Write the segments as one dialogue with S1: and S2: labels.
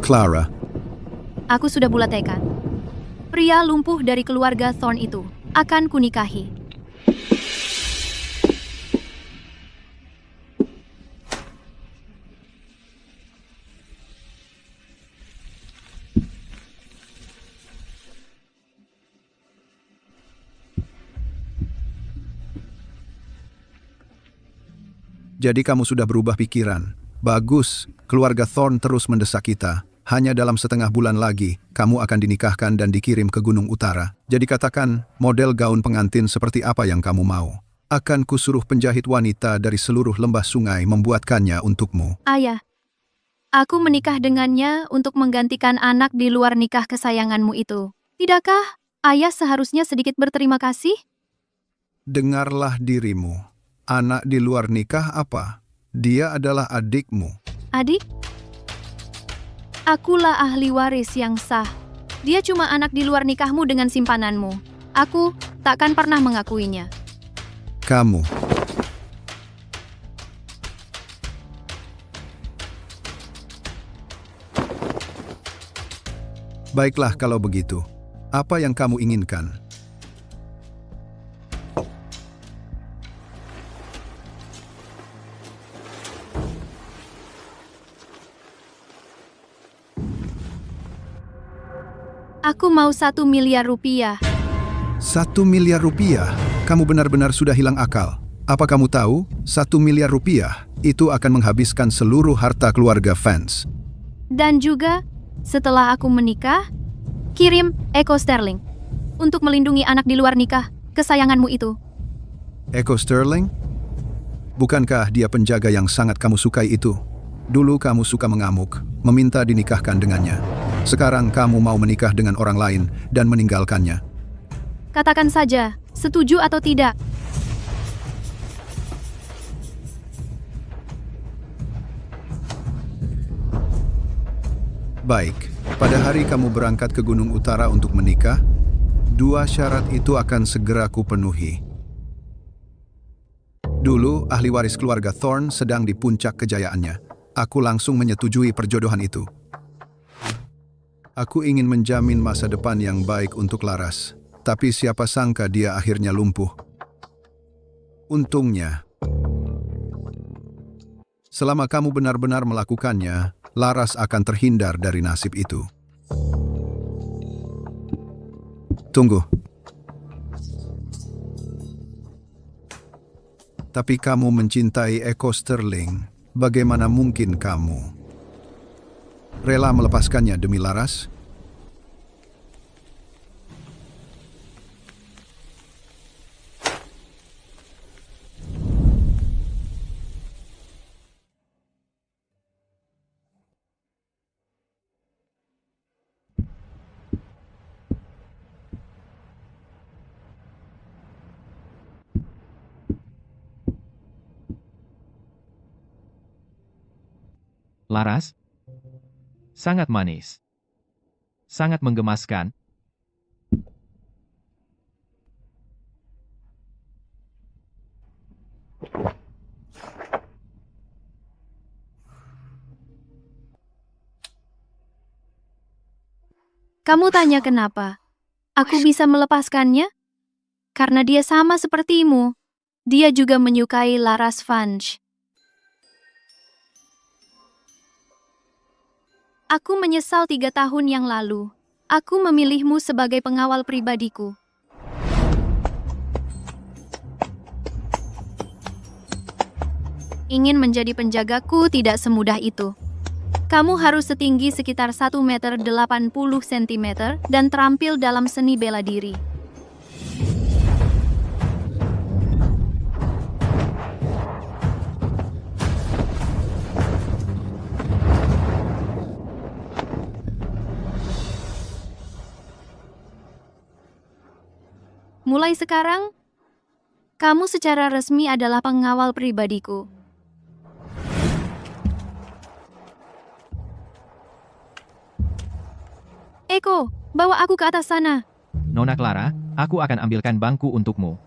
S1: Clara,
S2: Aku sudah bulat tekad. Pria lumpuh dari keluarga Thorne itu akan kunikahi.
S1: jadi kamu sudah berubah pikiran. Bagus, keluarga Thorne terus mendesak kita. Hanya dalam setengah bulan lagi, kamu akan dinikahkan dan dikirim ke Gunung Utara. Jadi katakan, model gaun pengantin seperti apa yang kamu mau. Akan kusuruh penjahit wanita dari seluruh lembah sungai membuatkannya untukmu.
S2: Ayah, aku menikah dengannya untuk menggantikan anak di luar nikah kesayanganmu itu. Tidakkah ayah seharusnya sedikit berterima kasih?
S1: Dengarlah dirimu. Anak di luar nikah apa? Dia adalah adikmu.
S2: Adik? Akulah ahli waris yang sah. Dia cuma anak di luar nikahmu dengan simpananmu. Aku takkan pernah mengakuinya.
S1: Kamu. Baiklah kalau begitu. Apa yang kamu inginkan?
S2: Aku mau 1 miliar rupiah.
S1: 1 miliar rupiah? Kamu benar-benar sudah hilang akal. Apa kamu tahu, 1 miliar rupiah itu akan menghabiskan seluruh harta keluarga Vance.
S2: Dan juga, setelah aku menikah, kirim Eko Sterling untuk melindungi anak di luar nikah kesayanganmu itu.
S1: Eko Sterling? Bukankah dia penjaga yang sangat kamu sukai itu? Dulu kamu suka mengamuk, meminta dinikahkan dengannya. Sekarang kamu mau menikah dengan orang lain dan meninggalkannya.
S2: Katakan saja, setuju atau tidak.
S1: Baik, pada hari kamu berangkat ke Gunung Utara untuk menikah, 2 syarat itu akan segera kupenuhi. Dulu, ahli waris keluarga Thorne sedang di puncak kejayaannya. Aku langsung menyetujui perjodohan itu. Aku ingin menjamin masa depan yang baik untuk Laras, tapi siapa sangka dia akhirnya lumpuh. Untungnya, selama kamu benar-benar melakukannya, Laras akan terhindar dari nasib itu. Tunggu. Tapi kamu mencintai Eko Sterling, bagaimana mungkin kamu rela melepaskannya demi Laras?
S3: Laras? Sangat manis. Sangat menggemaskan.
S2: Kamu tanya kenapa? Aku bisa melepaskannya? Karena dia sama sepertimu. Dia juga menyukai Laras Vance. Aku menyesal 3 tahun yang lalu. Aku memilihmu sebagai pengawal pribadiku. Ingin menjadi penjagaku tidak semudah itu. Kamu harus setinggi sekitar 1,80 meter dan terampil dalam seni bela diri. Mulai sekarang, kamu secara resmi adalah pengawal pribadiku. Eko, bawa aku ke atas sana.
S3: Nona Clara, aku akan ambilkan bangku untukmu.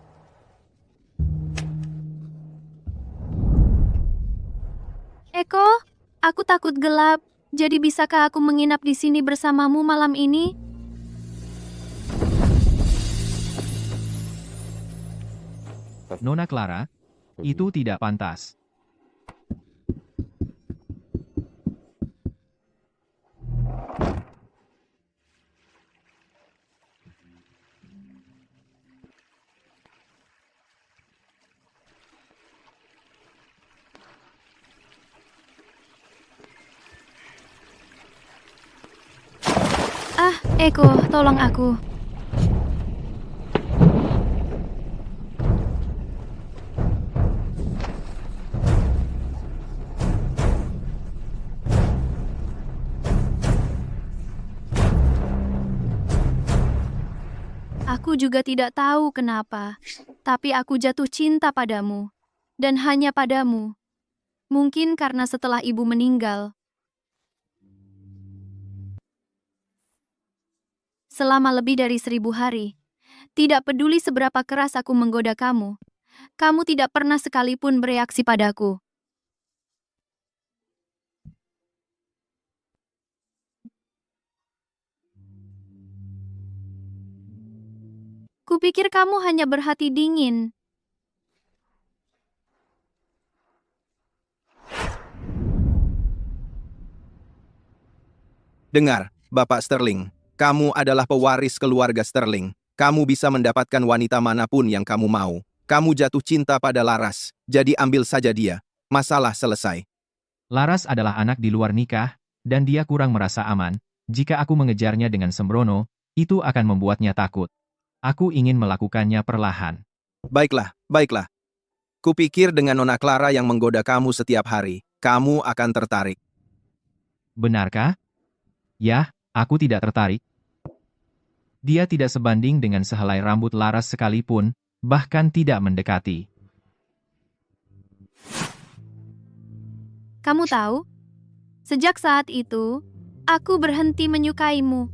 S2: Eko, aku takut gelap. Jadi bisakah aku menginap di sini bersamamu malam ini?
S3: Nona Clara, itu tidak pantas.
S2: Ah, Eko, tolong aku. Aku juga tidak tahu kenapa, tapi aku jatuh cinta padamu, dan hanya padamu. Mungkin karena setelah ibu meninggal. Selama lebih dari 1000 hari, tidak peduli seberapa keras aku menggoda kamu, kamu tidak pernah sekalipun bereaksi padaku. Kupikir kamu hanya berhati dingin.
S4: Dengar, Bapak Sterling, kamu adalah pewaris keluarga Sterling. Kamu bisa mendapatkan wanita manapun yang kamu mau. Kamu jatuh cinta pada Laras, jadi ambil saja dia. Masalah selesai.
S3: Laras adalah anak di luar nikah, dan dia kurang merasa aman. Jika aku mengejarnya dengan sembrono, itu akan membuatnya takut. Aku ingin melakukannya perlahan.
S4: Baiklah, baiklah. Kupikir dengan Nona Clara yang menggoda kamu setiap hari, kamu akan tertarik.
S3: Benarkah? Ya, aku tidak tertarik. Dia tidak sebanding dengan sehelai rambut Laras sekalipun, bahkan tidak mendekati.
S2: Kamu tahu? Sejak saat itu, aku berhenti menyukaimu.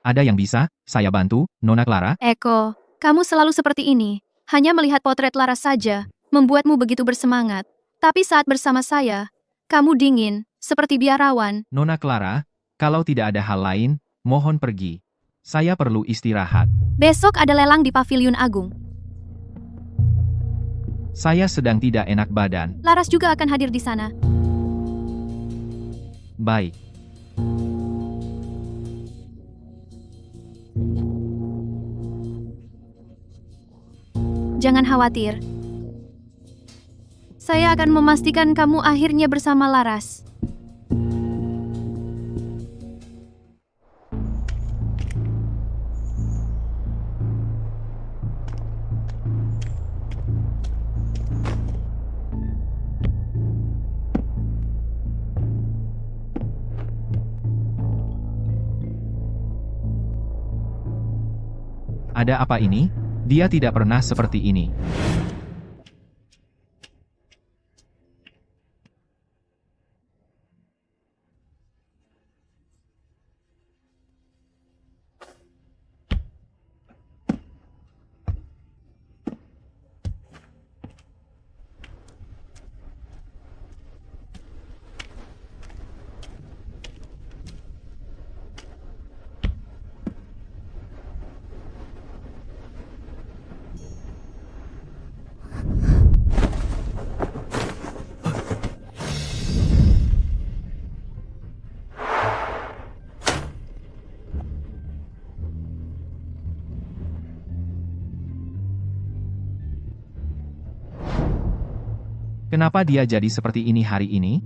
S3: Ada yang bisa saya bantu, Nona Clara?
S2: Eko, kamu selalu seperti ini. Hanya melihat potret Laras saja, membuatmu begitu bersemangat. Tapi saat bersama saya, kamu dingin, seperti biarawan.
S3: Nona Clara, kalau tidak ada hal lain, mohon pergi. Saya perlu istirahat.
S2: Besok ada lelang di Paviliun Agung.
S3: Saya sedang tidak enak badan.
S2: Laras juga akan hadir di sana.
S3: Baik.
S2: Jangan khawatir. Saya akan memastikan kamu akhirnya bersama Laras.
S3: Ada apa ini? Dia tidak pernah seperti ini. Kenapa dia jadi seperti ini hari ini?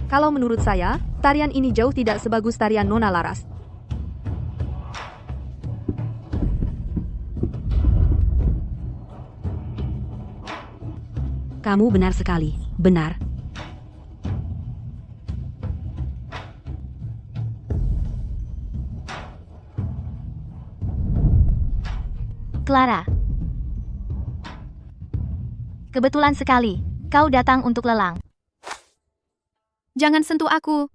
S5: Kalau menurut saya, tarian ini jauh tidak sebagus tarian Nona Laras. Kamu benar sekali, benar.
S6: Clara. Kebetulan sekali, kau datang untuk lelang.
S2: Jangan sentuh aku.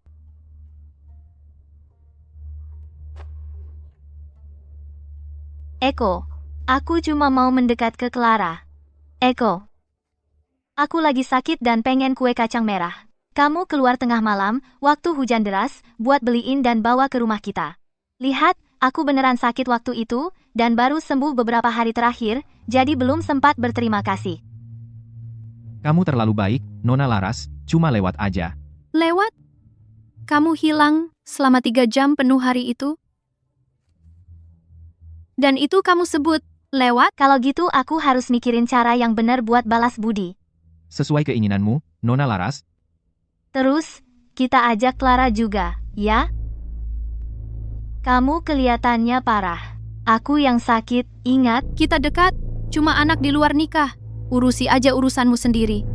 S6: Eko, aku cuma mau mendekat ke Clara. Eko, aku lagi sakit dan pengen kue kacang merah. Kamu keluar tengah malam, waktu hujan deras, buat beliin dan bawa ke rumah kita. Lihat, aku beneran sakit waktu itu, dan baru sembuh beberapa hari terakhir, jadi belum sempat berterima kasih.
S3: Kamu terlalu baik, Nona Laras, cuma lewat aja.
S2: Lewat? Kamu hilang selama 3 jam penuh hari itu? Dan itu kamu sebut lewat?
S6: Kalau gitu aku harus mikirin cara yang benar buat balas budi.
S3: Sesuai keinginanmu, Nona Laras.
S6: Terus, kita ajak Clara juga, ya? Kamu kelihatannya parah. Aku yang sakit, ingat?
S2: Kita dekat, cuma anak di luar nikah. Urusi aja urusanmu sendiri.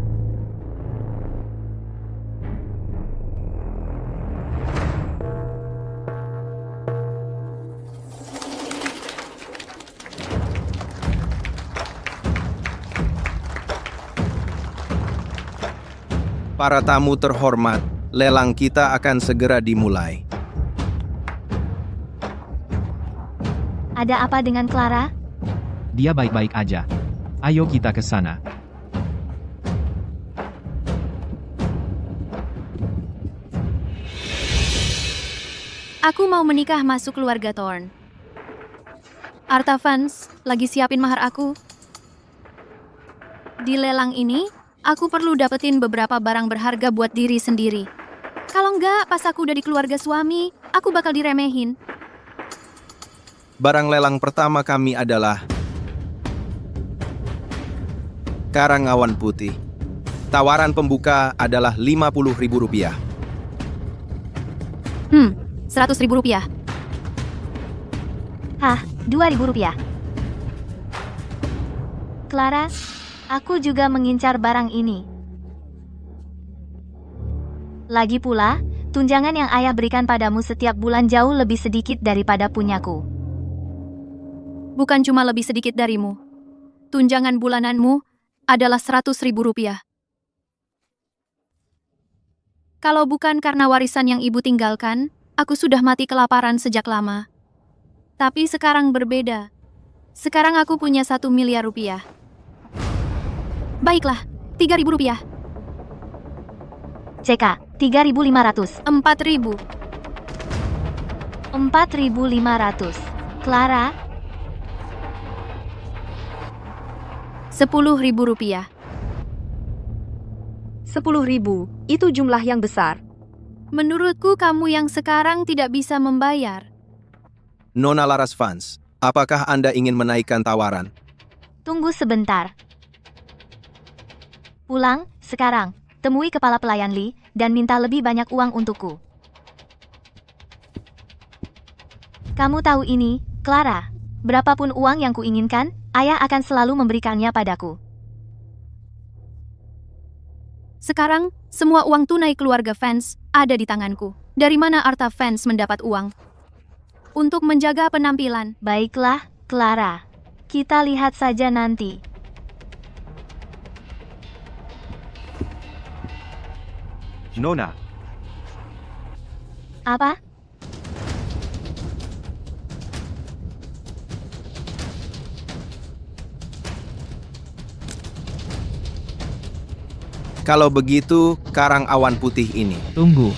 S4: Para tamu terhormat, lelang kita akan segera dimulai.
S6: Ada apa dengan Clara?
S3: Dia baik-baik aja. Ayo kita ke sana.
S2: Aku mau menikah masuk keluarga Thorn. Artafans, lagi siapin mahar aku. Di lelang ini, aku perlu dapetin beberapa barang berharga buat diri sendiri. Kalau enggak, pas aku udah di keluarga suami, aku bakal diremehin.
S4: Barang lelang pertama kami adalah Karang Awan Putih. Tawaran pembuka adalah Rp50.000.
S2: 100.000 rupiah.
S6: Hah, Rp2.000. Clara, aku juga mengincar barang ini. Lagi pula, tunjangan yang ayah berikan padamu setiap bulan jauh lebih sedikit daripada punyaku.
S2: Bukan cuma lebih sedikit darimu. Tunjangan bulananmu adalah 100.000 rupiah. Kalau bukan karena warisan yang ibu tinggalkan, aku sudah mati kelaparan sejak lama. Tapi sekarang berbeda. Sekarang aku punya 1 miliar rupiah. Baiklah, 3.000 rupiah.
S6: CK, 3.500.
S2: 4.000.
S6: 4.500. Clara,
S2: 10.000 rupiah.
S5: 10.000, itu jumlah yang besar.
S2: Menurutku kamu yang sekarang tidak bisa membayar.
S4: Nona Laras Fans, apakah Anda ingin menaikkan tawaran?
S6: tunggu sebentar. Pulang, sekarang. Temui kepala pelayan Lee, dan minta lebih banyak uang untukku. Kamu tahu ini, Clara. Berapapun uang yang kuinginkan, ayah akan selalu memberikannya padaku.
S2: Sekarang, semua uang tunai keluarga fans ada di tanganku. Dari mana Arta fans mendapat uang? Untuk menjaga penampilan.
S6: Baiklah, Clara. Kita lihat saja nanti.
S3: Nona,
S6: Apa?
S4: Kalau begitu, Karang Awan Putih ini.
S3: tunggu.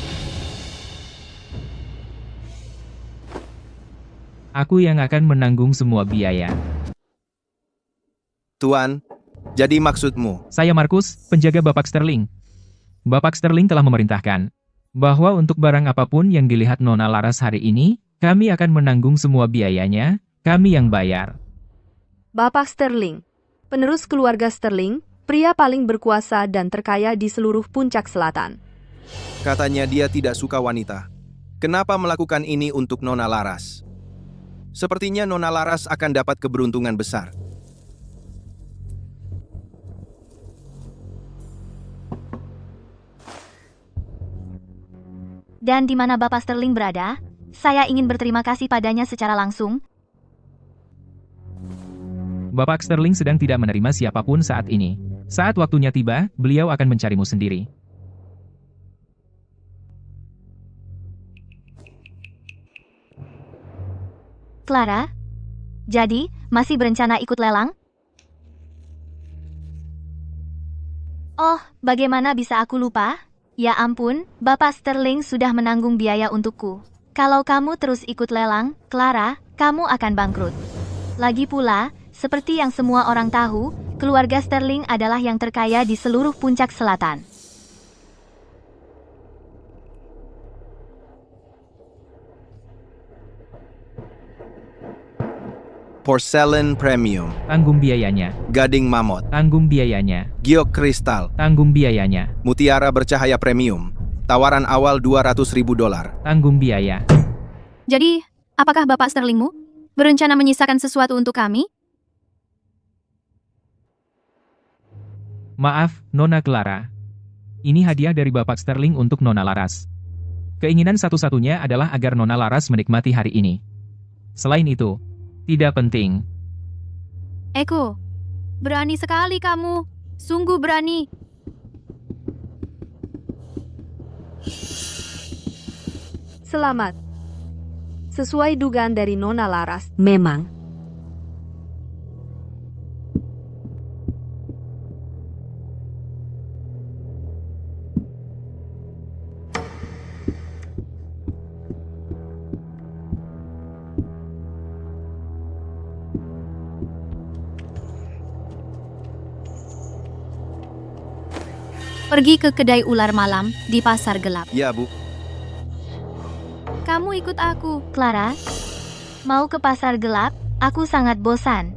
S3: Aku yang akan menanggung semua biaya.
S4: Tuan, jadi maksudmu?
S3: Saya Markus, penjaga Bapak Sterling. Bapak Sterling telah memerintahkan bahwa untuk barang apapun yang dilihat Nona Laras hari ini, kami akan menanggung semua biayanya, kami yang bayar.
S5: Bapak Sterling, penerus keluarga Sterling, pria paling berkuasa dan terkaya di seluruh Puncak Selatan.
S4: Katanya dia tidak suka wanita. Kenapa melakukan ini untuk Nona Laras? Sepertinya Nona Laras akan dapat keberuntungan besar.
S6: Dan di mana Bapak Sterling berada, saya ingin berterima kasih padanya secara langsung.
S3: Bapak Sterling sedang tidak menerima siapapun saat ini. Saat waktunya tiba, beliau akan mencarimu sendiri.
S6: Clara? Jadi, masih berencana ikut lelang? Oh, bagaimana bisa aku lupa? Ya ampun, Bapak Sterling sudah menanggung biaya untukku. Kalau kamu terus ikut lelang, Clara, kamu akan bangkrut. Lagi pula, seperti yang semua orang tahu, keluarga Sterling adalah yang terkaya di seluruh puncak selatan.
S4: Porcelain Premium,
S3: Tanggung biayanya.
S4: Gading Mammoth,
S3: Tanggung biayanya.
S4: Giok Kristal,
S3: Tanggung biayanya.
S4: Mutiara Bercahaya Premium. Tawaran awal $200.000.
S3: Tanggung biaya.
S2: Jadi, apakah Bapak Sterlingmu berencana menyisakan sesuatu untuk kami?
S3: Maaf, Nona Clara. Ini hadiah dari Bapak Sterling untuk Nona Laras. Keinginan satu-satunya adalah agar Nona Laras menikmati hari ini. Selain itu, tidak penting.
S2: Eko, berani sekali kamu. Sungguh berani.
S5: Selamat. Sesuai dugaan dari Nona Laras, memang.
S2: Pergi ke kedai ular malam di pasar gelap.
S4: Ya, Bu.
S2: Kamu ikut aku.
S6: Clara, mau ke pasar gelap? Aku sangat bosan.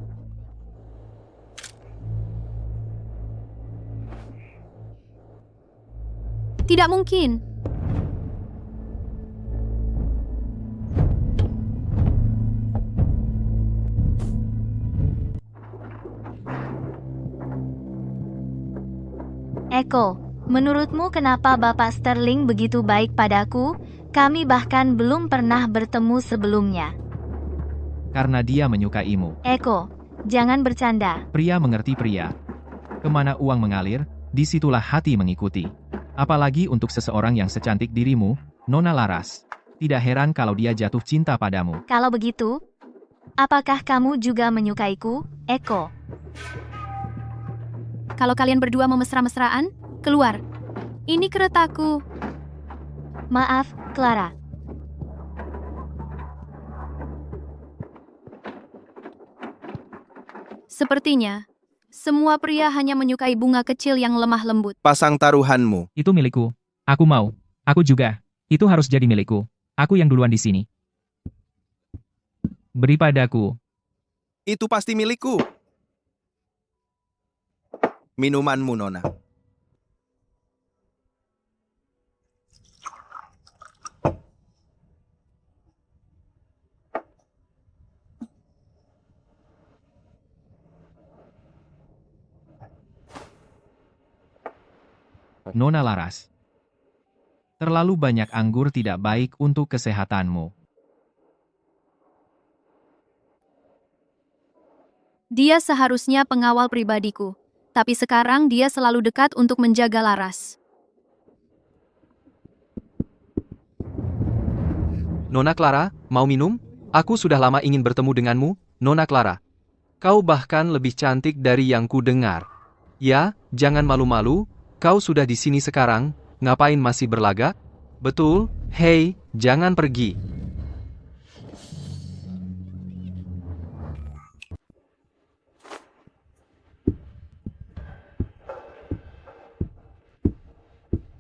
S2: Tidak mungkin.
S6: Eko, menurutmu kenapa Bapak Sterling begitu baik padaku? Kami bahkan belum pernah bertemu sebelumnya.
S3: Karena dia menyukaimu.
S6: Eko, jangan bercanda.
S3: Pria mengerti pria. Kemana uang mengalir, disitulah hati mengikuti. Apalagi untuk seseorang yang secantik dirimu, Nona Laras. Tidak heran kalau dia jatuh cinta padamu.
S6: Kalau begitu, apakah kamu juga menyukaiku, Eko?
S2: Kalau kalian berdua mau mesra-mesraan, keluar. Ini keretaku.
S6: Maaf, Clara.
S2: Sepertinya, semua pria hanya menyukai bunga kecil yang lemah lembut.
S4: Pasang taruhanmu.
S3: Itu milikku. Aku mau. Aku juga. Itu harus jadi milikku. Aku yang duluan di sini. Beri padaku.
S4: Itu pasti milikku. Minumanmu, Nona.
S3: Nona Laras. Terlalu banyak anggur tidak baik untuk kesehatanmu.
S2: Dia seharusnya pengawal pribadiku. Tapi sekarang dia selalu dekat untuk menjaga Laras.
S7: Nona Clara, mau minum? Aku sudah lama ingin bertemu denganmu, Nona Clara. Kau bahkan lebih cantik dari yang ku dengar. Ya, jangan malu-malu, kau sudah di sini sekarang, ngapain masih berlagak? Betul, hei, jangan pergi.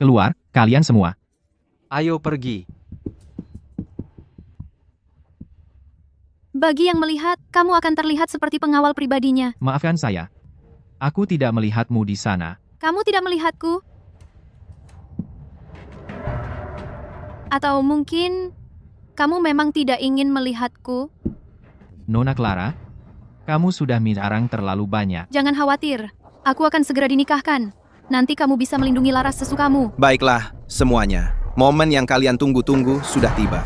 S3: Keluar, kalian semua.
S7: Ayo pergi.
S2: Bagi yang melihat, kamu akan terlihat seperti pengawal pribadinya.
S3: Maafkan saya. Aku tidak melihatmu di sana.
S2: Kamu tidak melihatku? Atau mungkin kamu memang tidak ingin melihatku?
S3: Nona Clara, kamu sudah menjarang terlalu banyak.
S2: Jangan khawatir, aku akan segera dinikahkan. Nanti kamu bisa melindungi Laras sesukamu.
S4: Baiklah, semuanya. Momen yang kalian tunggu-tunggu sudah tiba.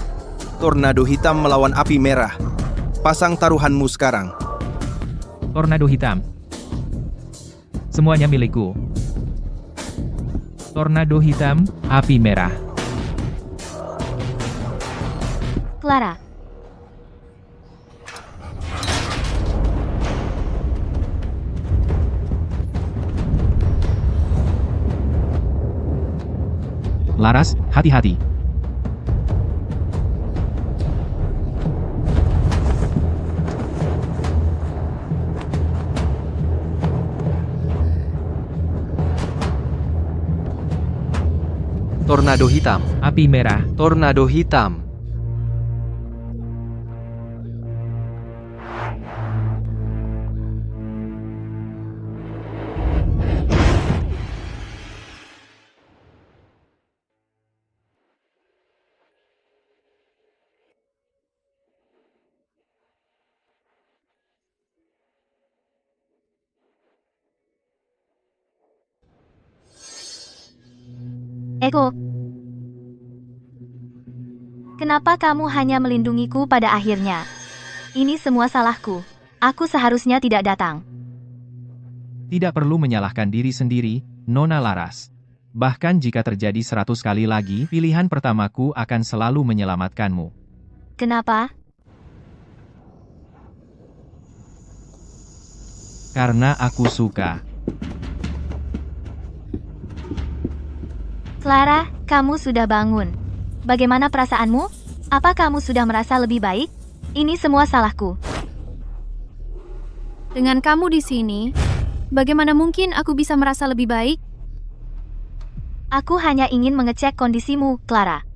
S4: Tornado hitam melawan api merah. Pasang taruhanmu sekarang.
S3: Tornado hitam. Semuanya milikku. Tornado hitam, api merah.
S6: Clara.
S3: Laras, hati-hati.
S7: Tornado hitam.
S3: Api merah.
S7: Tornado hitam.
S6: Eko. Kenapa kamu hanya melindungiku pada akhirnya? Ini semua salahku. Aku seharusnya tidak datang.
S3: Tidak perlu menyalahkan diri sendiri, Nona Laras. Bahkan jika terjadi 100 kali lagi, pilihan pertamaku akan selalu menyelamatkanmu.
S6: Kenapa?
S3: Karena aku suka.
S6: Clara, kamu sudah bangun. Bagaimana perasaanmu? Apa kamu sudah merasa lebih baik? Ini semua salahku.
S2: Dengan kamu di sini, bagaimana mungkin aku bisa merasa lebih baik?
S6: Aku hanya ingin mengecek kondisimu, Clara.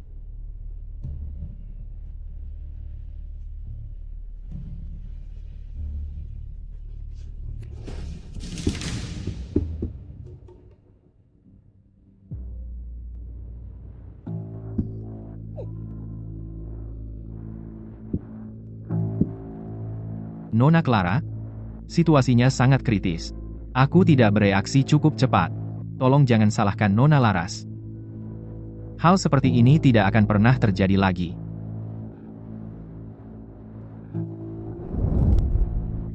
S3: Nona Clara, situasinya sangat kritis. Aku tidak bereaksi cukup cepat. Tolong jangan salahkan Nona Laras. Hal seperti ini tidak akan pernah terjadi lagi.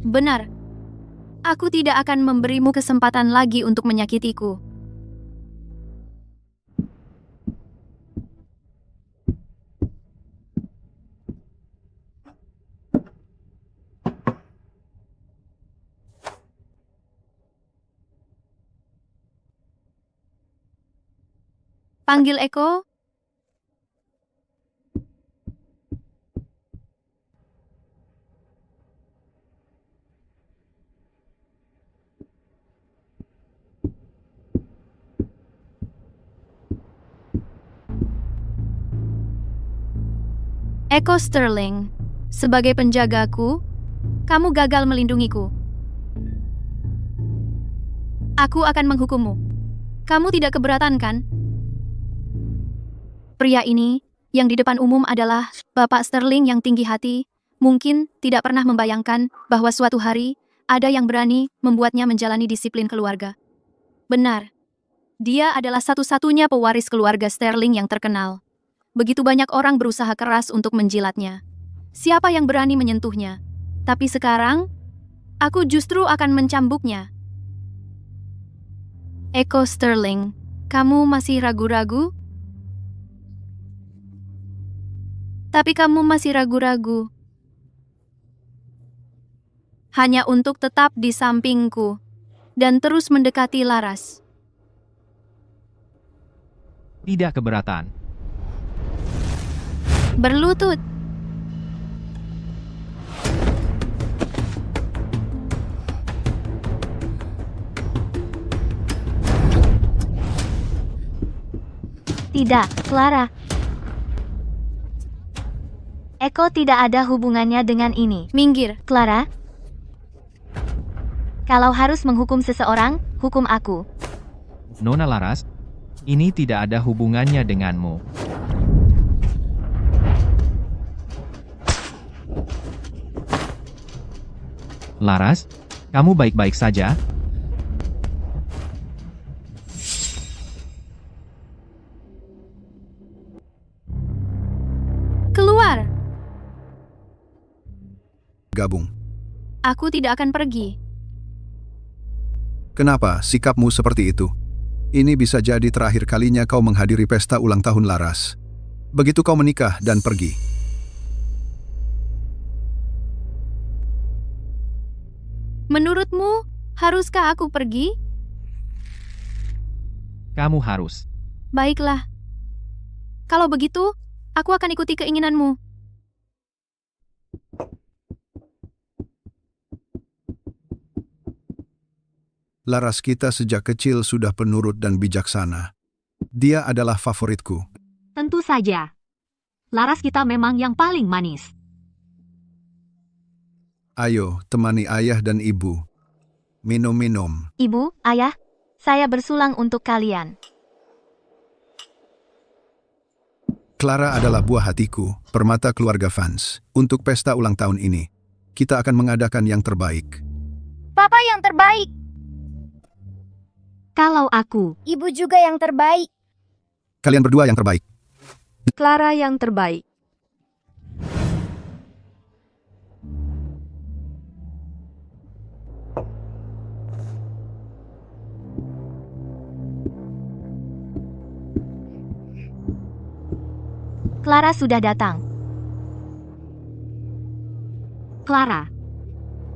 S2: Benar. Aku tidak akan memberimu kesempatan lagi untuk menyakitiku. Panggil Eko. Eko Sterling, sebagai penjagaku, kamu gagal melindungiku. Aku akan menghukummu. Kamu tidak keberatan, kan? Pria ini, yang di depan umum adalah Bapak Sterling yang tinggi hati, mungkin tidak pernah membayangkan bahwa suatu hari ada yang berani membuatnya menjalani disiplin keluarga. Benar, dia adalah satu-satunya pewaris keluarga Sterling yang terkenal. Begitu banyak orang berusaha keras untuk menjilatnya. Siapa yang berani menyentuhnya? Tapi sekarang, aku justru akan mencambuknya. Eko Sterling, kamu masih ragu-ragu? Tapi kamu masih ragu-ragu. Hanya untuk tetap di sampingku dan terus mendekati Laras.
S3: Tidak keberatan.
S2: Berlutut.
S6: Tidak, Clara. Eko tidak ada hubungannya dengan ini.
S2: Minggir.
S6: Clara. Kalau harus menghukum seseorang, hukum aku.
S3: Nona Laras, ini tidak ada hubungannya denganmu. Laras, kamu baik-baik saja?
S2: Keluar.
S1: Gabung.
S2: Aku tidak akan pergi.
S1: Kenapa sikapmu seperti itu? Ini bisa jadi terakhir kalinya kau menghadiri pesta ulang tahun Laras. Begitu kau menikah dan pergi.
S2: Menurutmu, haruskah aku pergi?
S3: Kamu harus.
S2: Baiklah. Kalau begitu, aku akan ikuti keinginanmu.
S1: Laras kita sejak kecil sudah penurut dan bijaksana. Dia adalah favoritku.
S8: Tentu saja. Laras kita memang yang paling manis.
S1: Ayo, temani ayah dan ibu. Minum-minum.
S6: Ibu, ayah, saya bersulang untuk kalian.
S1: Clara adalah buah hatiku, permata keluarga fans. Untuk pesta ulang tahun ini, kita akan mengadakan yang terbaik.
S9: Papa yang terbaik.
S8: Kalau aku,
S9: Ibu juga yang terbaik.
S1: Kalian berdua yang terbaik.
S5: Clara yang terbaik.
S6: Clara sudah datang.
S8: Clara.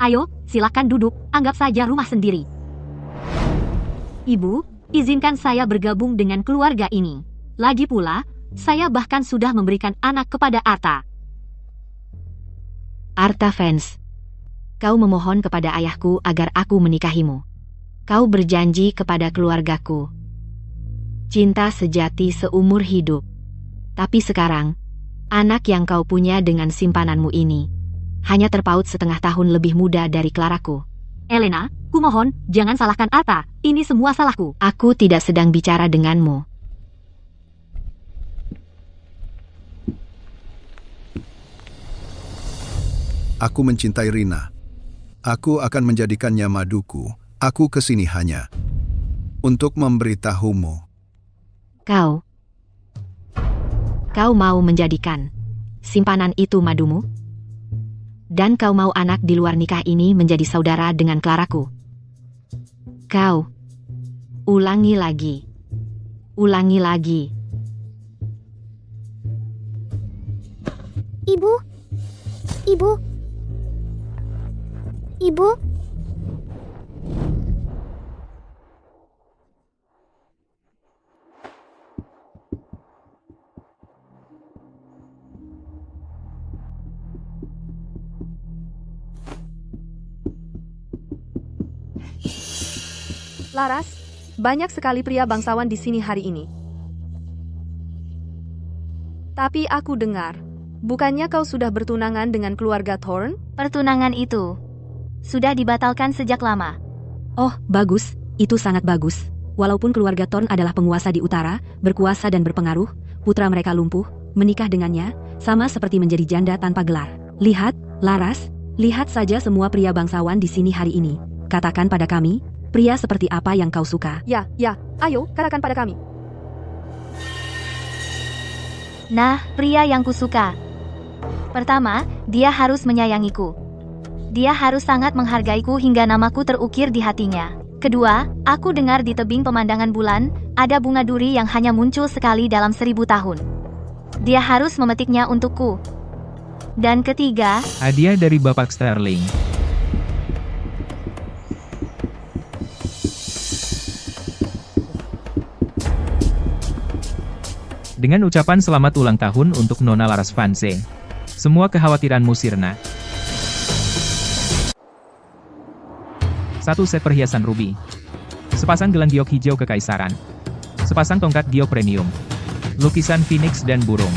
S8: Ayo, silakan duduk, anggap saja rumah sendiri. Ibu, izinkan saya bergabung dengan keluarga ini. Lagi pula, saya bahkan sudah memberikan anak kepada Arta. Arta fans, kau memohon kepada ayahku agar aku menikahimu. Kau berjanji kepada keluargaku. Cinta sejati seumur hidup. Tapi sekarang, anak yang kau punya dengan simpananmu ini, hanya terpaut setengah tahun lebih muda dari Claraku. Elena, kumohon, jangan salahkan Arta. Ini semua salahku. Aku tidak sedang bicara denganmu.
S1: Aku mencintai Rina. Aku akan menjadikannya maduku. Aku kesini hanya untuk memberitahumu.
S8: Kau mau menjadikan simpanan itu madumu? Dan kau mau anak di luar nikah ini menjadi saudara dengan Claraku? Kau ulangi lagi. Ulangi lagi.
S9: Ibu. Ibu. Ibu.
S5: Laras, banyak sekali pria bangsawan di sini hari ini. Tapi aku dengar, bukannya kau sudah bertunangan dengan keluarga Thorn?
S6: Pertunangan itu sudah dibatalkan sejak lama.
S8: Oh, bagus. Itu sangat bagus. Walaupun keluarga Thorn adalah penguasa di utara, berkuasa dan berpengaruh, putra mereka lumpuh, menikah dengannya, sama seperti menjadi janda tanpa gelar. Lihat, Laras, lihat saja semua pria bangsawan di sini hari ini. Katakan pada kami, pria seperti apa yang kau suka?
S5: Ya, ayo, katakan pada kami.
S6: Nah, pria yang kusuka. Pertama, dia harus menyayangiku. Dia harus sangat menghargaiku hingga namaku terukir di hatinya. Kedua, aku dengar di tebing pemandangan bulan, ada bunga duri yang hanya muncul sekali dalam 1000 tahun. Dia harus memetiknya untukku. Dan ketiga,
S3: Hadiah dari Bapak Sterling. Dengan ucapan selamat ulang tahun untuk Nona Laras Vanse. Semua kekhawatiranmu sirna. 1 set perhiasan ruby. Sepasang gelang giok hijau kekaisaran. Sepasang tongkat giok premium. Lukisan phoenix dan burung.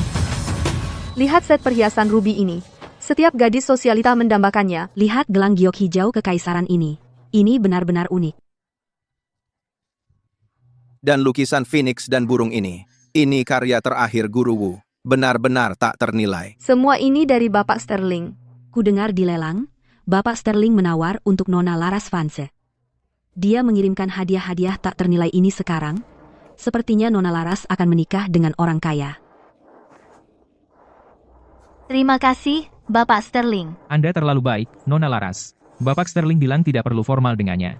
S5: Lihat set perhiasan ruby ini. Setiap gadis sosialita mendambakannya.
S8: Lihat gelang giok hijau kekaisaran ini. Ini benar-benar unik.
S4: Dan lukisan phoenix dan burung ini. Ini karya terakhir Guru Wu. Benar-benar tak ternilai.
S5: Semua ini dari Bapak Sterling.
S8: Ku dengar di lelang, Bapak Sterling menawar untuk Nona Laras Vanse. Dia mengirimkan hadiah-hadiah tak ternilai ini sekarang. Sepertinya Nona Laras akan menikah dengan orang kaya.
S6: terima kasih, Bapak Sterling.
S3: Anda terlalu baik, Nona Laras. Bapak Sterling bilang tidak perlu formal dengannya.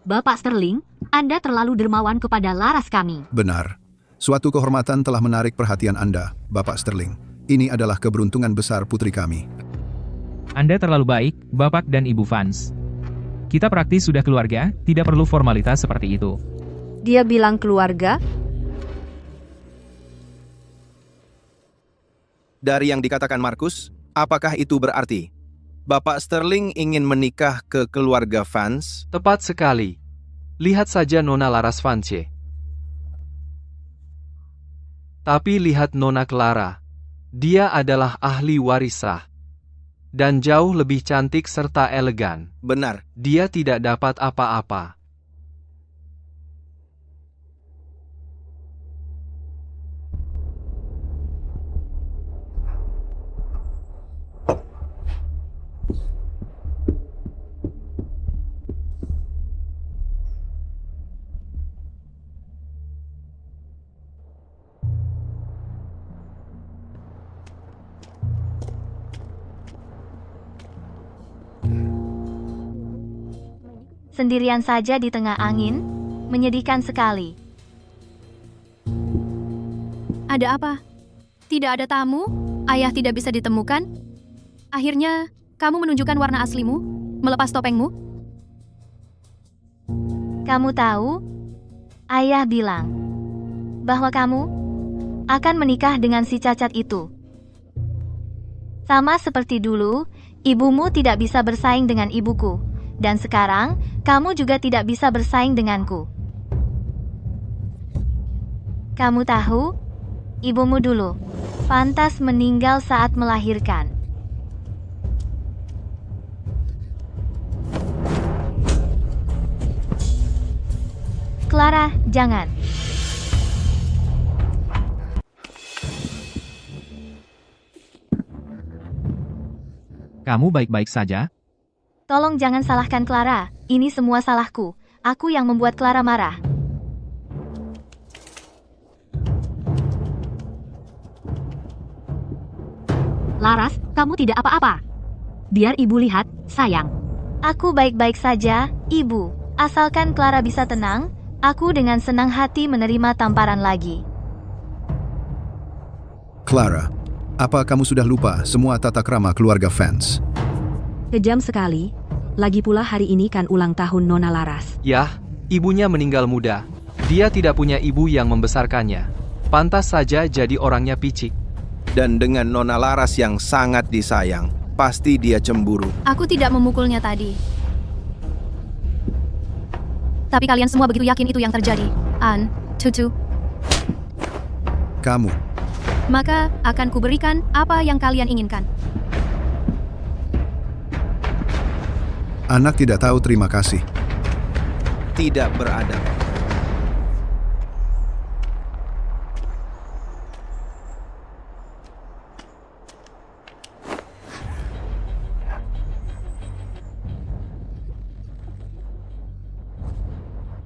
S8: Bapak Sterling, Anda terlalu dermawan kepada laras kami.
S1: Benar. Suatu kehormatan telah menarik perhatian Anda, Bapak Sterling. Ini adalah keberuntungan besar putri kami.
S3: Anda terlalu baik, Bapak dan Ibu Vance. Kita praktis sudah keluarga, tidak perlu formalitas seperti itu.
S5: Dia bilang keluarga.
S4: Dari yang dikatakan Markus, apakah itu berarti Bapak Sterling ingin menikah ke keluarga Vance?
S7: Tepat sekali. Lihat saja Nona Laras Vance. Tapi lihat Nona Clara. Dia adalah ahli waris sah. Dan jauh lebih cantik serta elegan.
S4: Benar.
S7: Dia tidak dapat apa-apa.
S6: Sendirian saja di tengah angin, menyedihkan sekali.
S2: Ada apa? Tidak ada tamu? Ayah tidak bisa ditemukan? Akhirnya, kamu menunjukkan warna aslimu? Melepas topengmu?
S6: Kamu tahu, ayah bilang bahwa kamu akan menikah dengan si cacat itu. Sama seperti dulu, ibumu tidak bisa bersaing dengan ibuku. Dan sekarang, kamu juga tidak bisa bersaing denganku. Kamu tahu, ibumu dulu pantas meninggal saat melahirkan. Clara, jangan.
S3: Kamu baik-baik saja?
S6: Tolong jangan salahkan Clara, ini semua salahku. Aku yang membuat Clara marah.
S8: Laras, kamu tidak apa-apa. Biar ibu lihat, sayang.
S6: Aku baik-baik saja, ibu. Asalkan Clara bisa tenang, aku dengan senang hati menerima tamparan lagi.
S1: Clara, apa kamu sudah lupa semua tata krama keluarga Vance?
S8: Kejam sekali. Lagi pula hari ini kan ulang tahun Nona Laras.
S7: Yah, ibunya meninggal muda. Dia tidak punya ibu yang membesarkannya. Pantas saja jadi orangnya picik.
S4: Dan dengan Nona Laras yang sangat disayang, pasti dia cemburu.
S2: Aku tidak memukulnya tadi. Tapi kalian semua begitu yakin itu yang terjadi. Tutu.
S1: Kamu.
S2: Maka, akan kuberikan apa yang kalian inginkan.
S1: Anak tidak tahu terima kasih.
S4: Tidak beradab.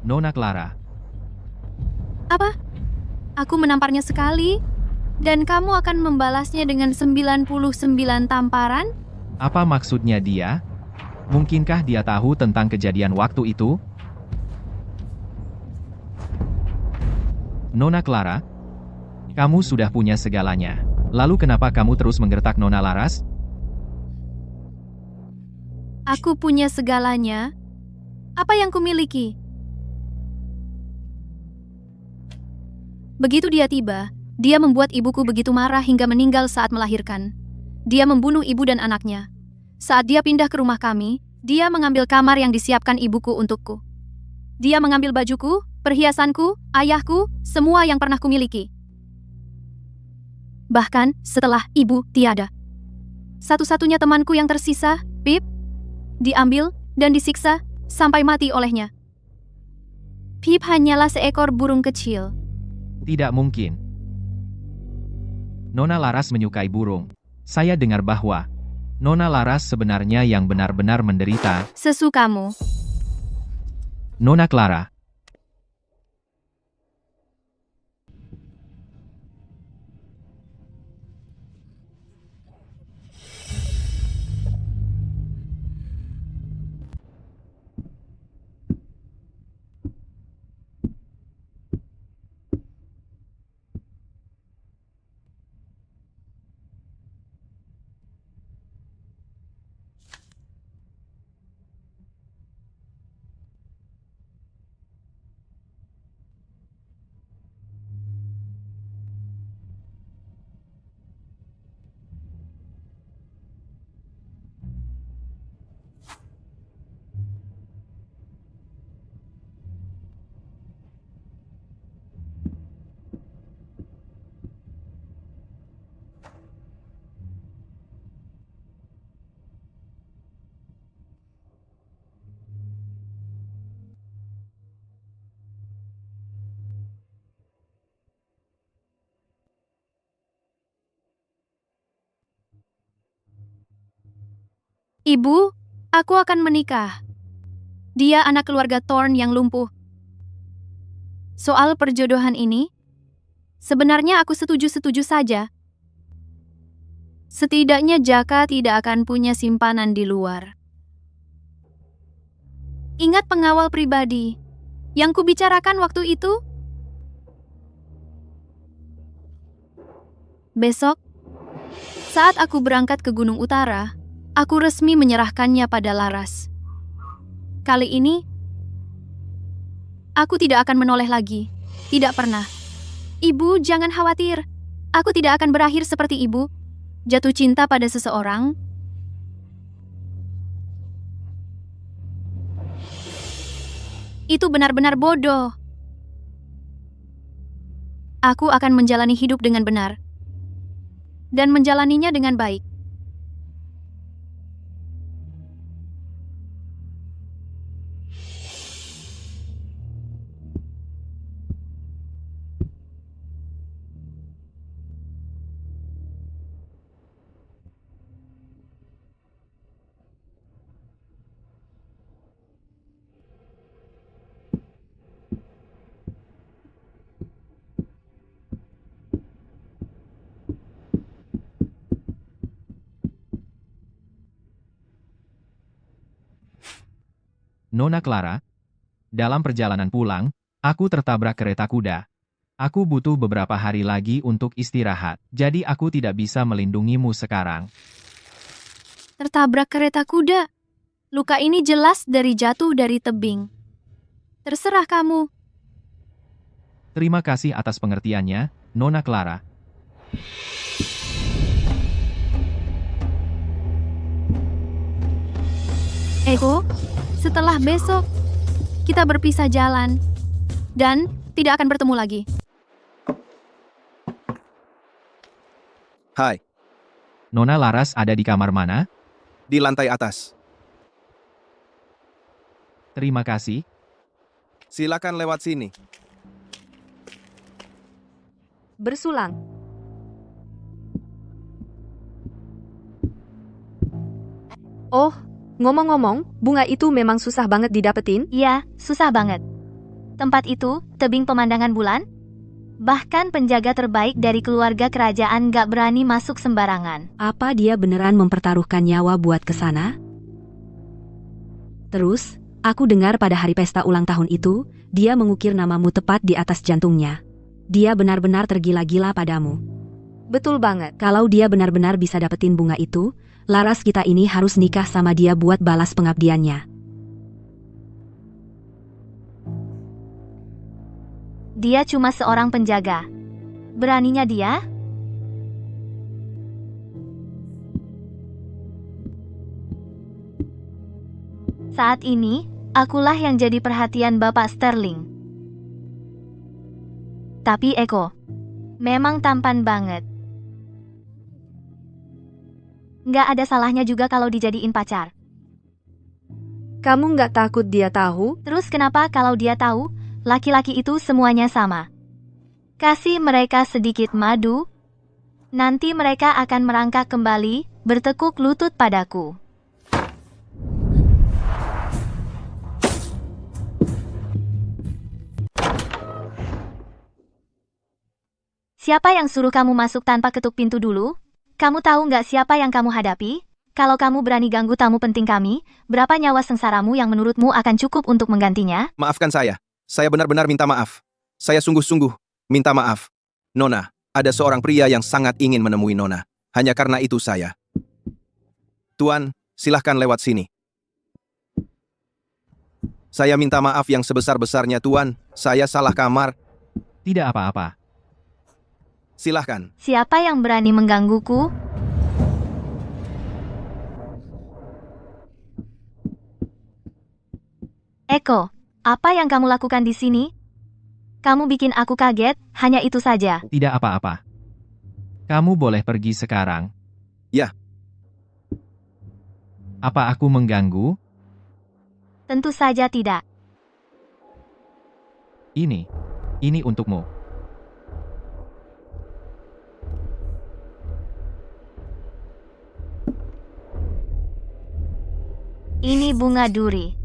S3: Nona Clara.
S2: Apa? Aku menamparnya sekali, dan kamu akan membalasnya dengan 99 tamparan?
S3: Apa maksudnya dia? Mungkinkah dia tahu tentang kejadian waktu itu? Nona Clara, kamu sudah punya segalanya. Lalu kenapa kamu terus menggertak Nona Laras?
S2: Aku punya segalanya. Apa yang kumiliki? Begitu dia tiba, dia membuat ibuku begitu marah hingga meninggal saat melahirkan. Dia membunuh ibu dan anaknya. Saat dia pindah ke rumah kami, dia mengambil kamar yang disiapkan ibuku untukku. Dia mengambil bajuku, perhiasanku, ayahku, semua yang pernah kumiliki. Bahkan setelah ibu tiada. Satu-satunya temanku yang tersisa, Pip, diambil dan disiksa sampai mati olehnya. Pip hanyalah seekor burung kecil.
S3: Tidak mungkin. Nona Laras menyukai burung. Saya dengar bahwa Nona Laras sebenarnya yang benar-benar menderita.
S2: Sesukamu.
S3: Nona Clara.
S2: Ibu, aku akan menikah. Dia anak keluarga Thorn yang lumpuh. Soal perjodohan ini, sebenarnya aku setuju-setuju saja. Setidaknya Jaka tidak akan punya simpanan di luar. Ingat pengawal pribadi yang kubicarakan waktu itu? Besok, saat aku berangkat ke Gunung Utara, aku resmi menyerahkannya pada Laras. Kali ini, aku tidak akan menoleh lagi. Tidak pernah. Ibu, jangan khawatir. Aku tidak akan berakhir seperti ibu. Jatuh cinta pada seseorang. Itu benar-benar bodoh. Aku akan menjalani hidup dengan benar. Dan menjalaninya dengan baik.
S3: Nona Clara, dalam perjalanan pulang, aku tertabrak kereta kuda. Aku butuh beberapa hari lagi untuk istirahat, jadi aku tidak bisa melindungimu sekarang.
S2: Tertabrak kereta kuda. Luka ini jelas dari jatuh dari tebing. Terserah kamu.
S3: Terima kasih atas pengertiannya, Nona Clara.
S2: Eko, setelah besok, kita berpisah jalan. Dan tidak akan bertemu lagi.
S4: Hai,
S3: Nona Laras ada di kamar mana?
S4: di lantai atas.
S3: Terima kasih.
S4: Silakan lewat sini.
S5: Bersulang. Oh, ngomong-ngomong, bunga itu memang susah banget didapetin?
S6: Iya, susah banget. Tempat itu, tebing pemandangan bulan. Bahkan penjaga terbaik dari keluarga kerajaan gak berani masuk sembarangan.
S8: Apa dia beneran mempertaruhkan nyawa buat ke sana? Terus, aku dengar pada hari pesta ulang tahun itu, dia mengukir namamu tepat di atas jantungnya. Dia benar-benar tergila-gila padamu.
S5: Betul banget.
S8: Kalau dia benar-benar bisa dapetin bunga itu, Laras kita ini harus nikah sama dia buat balas pengabdiannya.
S6: Dia cuma seorang penjaga. Beraninya dia? Saat ini, akulah yang jadi perhatian Bapak Sterling. Tapi Eko, memang tampan banget. Nggak ada salahnya juga kalau dijadiin pacar.
S5: Kamu nggak takut dia tahu?
S6: Terus kenapa kalau dia tahu, laki-laki itu semuanya sama? Kasih mereka sedikit madu, nanti mereka akan merangkak kembali, bertekuk lutut padaku. Siapa yang suruh kamu masuk tanpa ketuk pintu dulu? Kamu tahu nggak siapa yang kamu hadapi? Kalau kamu berani ganggu tamu penting kami, berapa nyawa sengsaramu yang menurutmu akan cukup untuk menggantinya?
S4: Maafkan saya. Saya benar-benar minta maaf. Saya sungguh-sungguh minta maaf. Nona, ada seorang pria yang sangat ingin menemui Nona. Hanya karena itu saya. Tuan, silahkan lewat sini. Saya minta maaf yang sebesar-besarnya, Tuan. Saya salah kamar.
S3: Tidak apa-apa.
S4: Silahkan.
S6: Siapa yang berani menggangguku? Eko, apa yang kamu lakukan di sini? Kamu bikin aku kaget, hanya itu saja.
S3: Tidak apa-apa. Kamu boleh pergi sekarang.
S4: Ya.
S3: Apa aku mengganggu?
S6: Tentu saja tidak.
S3: Ini untukmu.
S6: Ini bunga duri.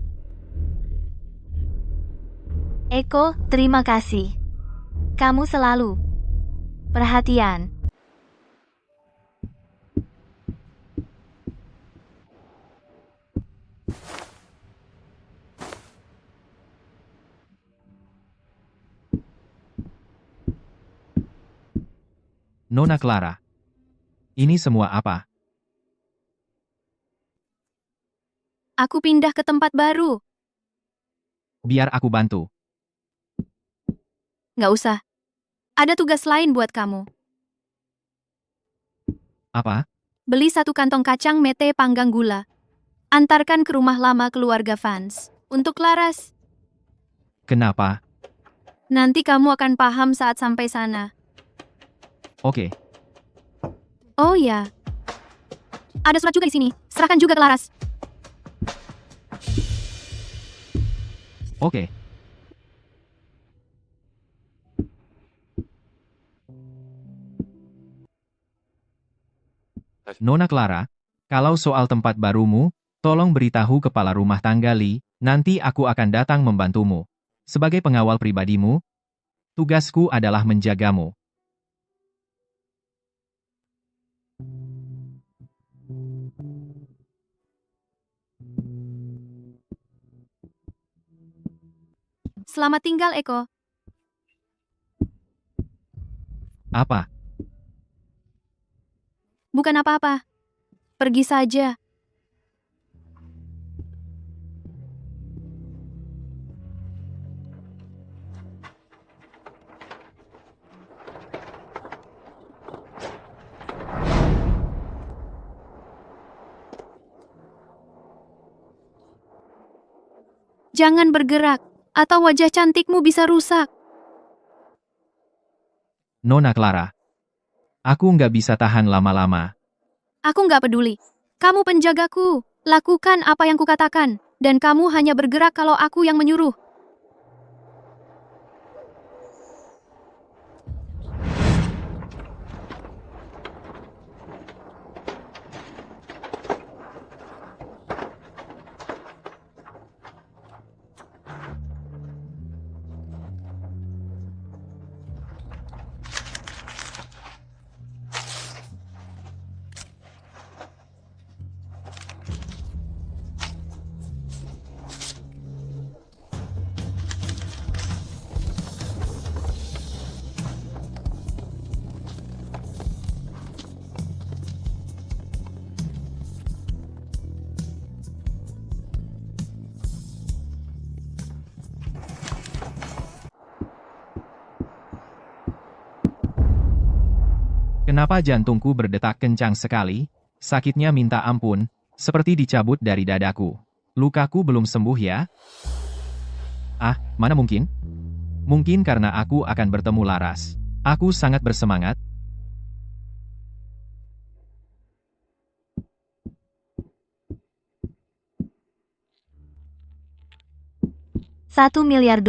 S6: Eko, terima kasih. Kamu selalu perhatian.
S3: Nona Clara. Ini semua apa?
S2: Aku pindah ke tempat baru.
S3: Biar aku bantu.
S2: Nggak usah. Ada tugas lain buat kamu.
S3: Apa?
S2: Beli 1 kantong kacang mete panggang gula. Antarkan ke rumah lama keluarga Vance. Untuk Laras.
S3: Kenapa?
S2: Nanti kamu akan paham saat sampai sana.
S3: Oke.
S2: Oh ya. Ada surat juga di sini. Serahkan juga ke Laras.
S3: Oke. Nona Clara, kalau soal tempat barumu, tolong beritahu kepala rumah tangga Lee, nanti aku akan datang membantumu. Sebagai pengawal pribadimu, tugasku adalah menjagamu.
S2: Selamat tinggal, Eko.
S3: Apa?
S2: Bukan apa-apa. Pergi saja. Jangan bergerak, atau wajah cantikmu bisa rusak.
S3: Nona Clara. Aku nggak bisa tahan lama-lama.
S2: Aku nggak peduli. Kamu penjagaku. Lakukan apa yang kukatakan. Dan kamu hanya bergerak kalau aku yang menyuruh.
S3: Kenapa jantungku berdetak kencang sekali? Sakitnya minta ampun, seperti dicabut dari dadaku. Lukaku belum sembuh ya? Ah, mana mungkin? Mungkin karena aku akan bertemu Laras. Aku sangat bersemangat.
S6: $1 miliar?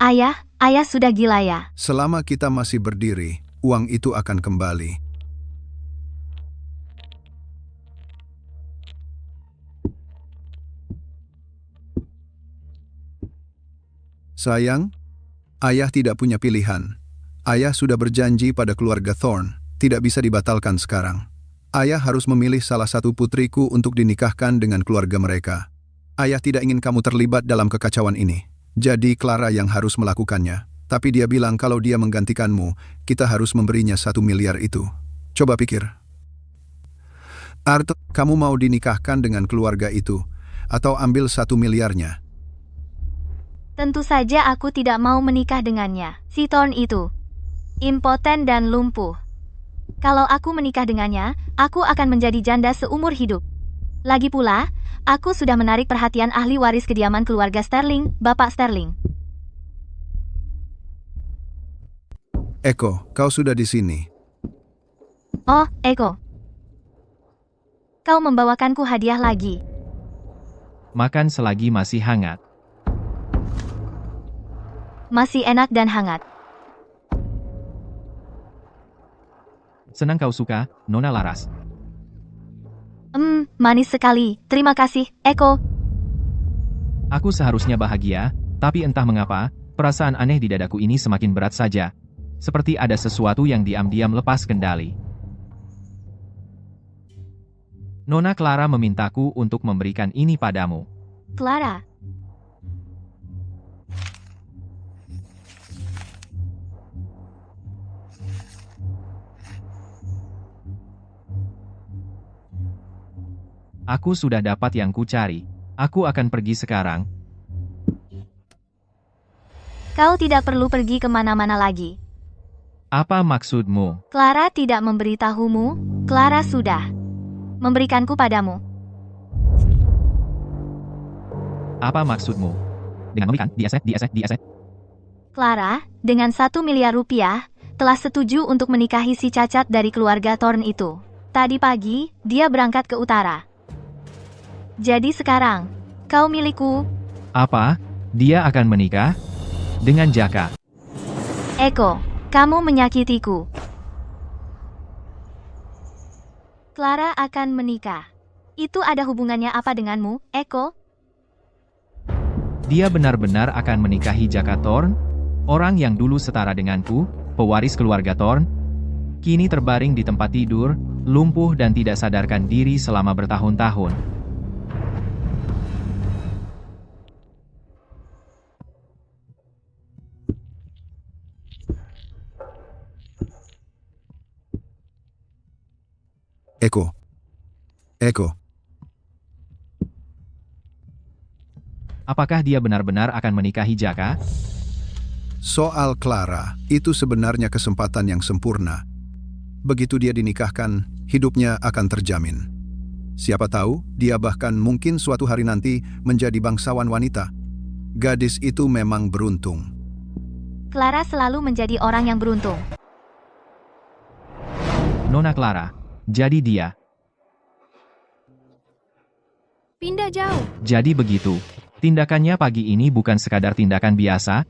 S6: Ayah sudah gila ya.
S1: Selama kita masih berdiri, uang itu akan kembali. Sayang, ayah tidak punya pilihan. Ayah sudah berjanji pada keluarga Thorne, tidak bisa dibatalkan sekarang. Ayah harus memilih salah satu putriku untuk dinikahkan dengan keluarga mereka. Ayah tidak ingin kamu terlibat dalam kekacauan ini. Jadi Clara yang harus melakukannya. Tapi dia bilang kalau dia menggantikanmu, kita harus memberinya 1 miliar itu. Coba pikir. Arthur, kamu mau dinikahkan dengan keluarga itu, atau ambil 1 miliarnya?
S6: Tentu saja aku tidak mau menikah dengannya. Si Thorne itu impoten dan lumpuh. Kalau aku menikah dengannya, aku akan menjadi janda seumur hidup. Lagi pula, aku sudah menarik perhatian ahli waris kediaman keluarga Sterling, Bapak Sterling.
S1: Eko, kau sudah di sini.
S6: Oh, Eko. Kau membawakanku hadiah lagi.
S3: Makan selagi masih hangat.
S6: Masih enak dan hangat.
S3: Senang kau suka, Nona Laras.
S6: Manis sekali. Terima kasih, Eko.
S3: Aku seharusnya bahagia, tapi entah mengapa, perasaan aneh di dadaku ini semakin berat saja. Seperti ada sesuatu yang diam-diam lepas kendali. Nona Clara memintaku untuk memberikan ini padamu.
S6: Clara,
S3: Aku sudah dapat yang kucari. Aku akan pergi sekarang.
S6: kau tidak perlu pergi kemana-mana lagi.
S3: Apa maksudmu?
S6: Clara tidak memberitahumu, Clara sudah memberikanku padamu.
S3: Apa maksudmu? Dengan memberikan di aset.
S6: Clara, dengan 1 miliar rupiah, telah setuju untuk menikahi si cacat dari keluarga Thorn itu. Tadi pagi, dia berangkat ke utara. Jadi sekarang, kau milikku.
S3: Apa? Dia akan menikah? Dengan Jaka?
S6: Eko, kamu menyakitiku. Clara akan menikah. Itu ada hubungannya apa denganmu, Eko?
S3: Dia benar-benar akan menikahi Jaka Thorn? Orang yang dulu setara denganku, pewaris keluarga Thorn? Kini terbaring di tempat tidur, lumpuh dan tidak sadarkan diri selama bertahun-tahun.
S1: Eko.
S3: Apakah dia benar-benar akan menikahi Jaka?
S1: Soal Clara, itu sebenarnya kesempatan yang sempurna. Begitu dia dinikahkan, hidupnya akan terjamin. Siapa tahu, dia bahkan mungkin suatu hari nanti menjadi bangsawan wanita. Gadis itu memang beruntung.
S6: Clara selalu menjadi orang yang beruntung.
S3: Nona Clara, jadi dia.
S2: Pindah jauh.
S3: Jadi begitu. Tindakannya pagi ini bukan sekadar tindakan biasa,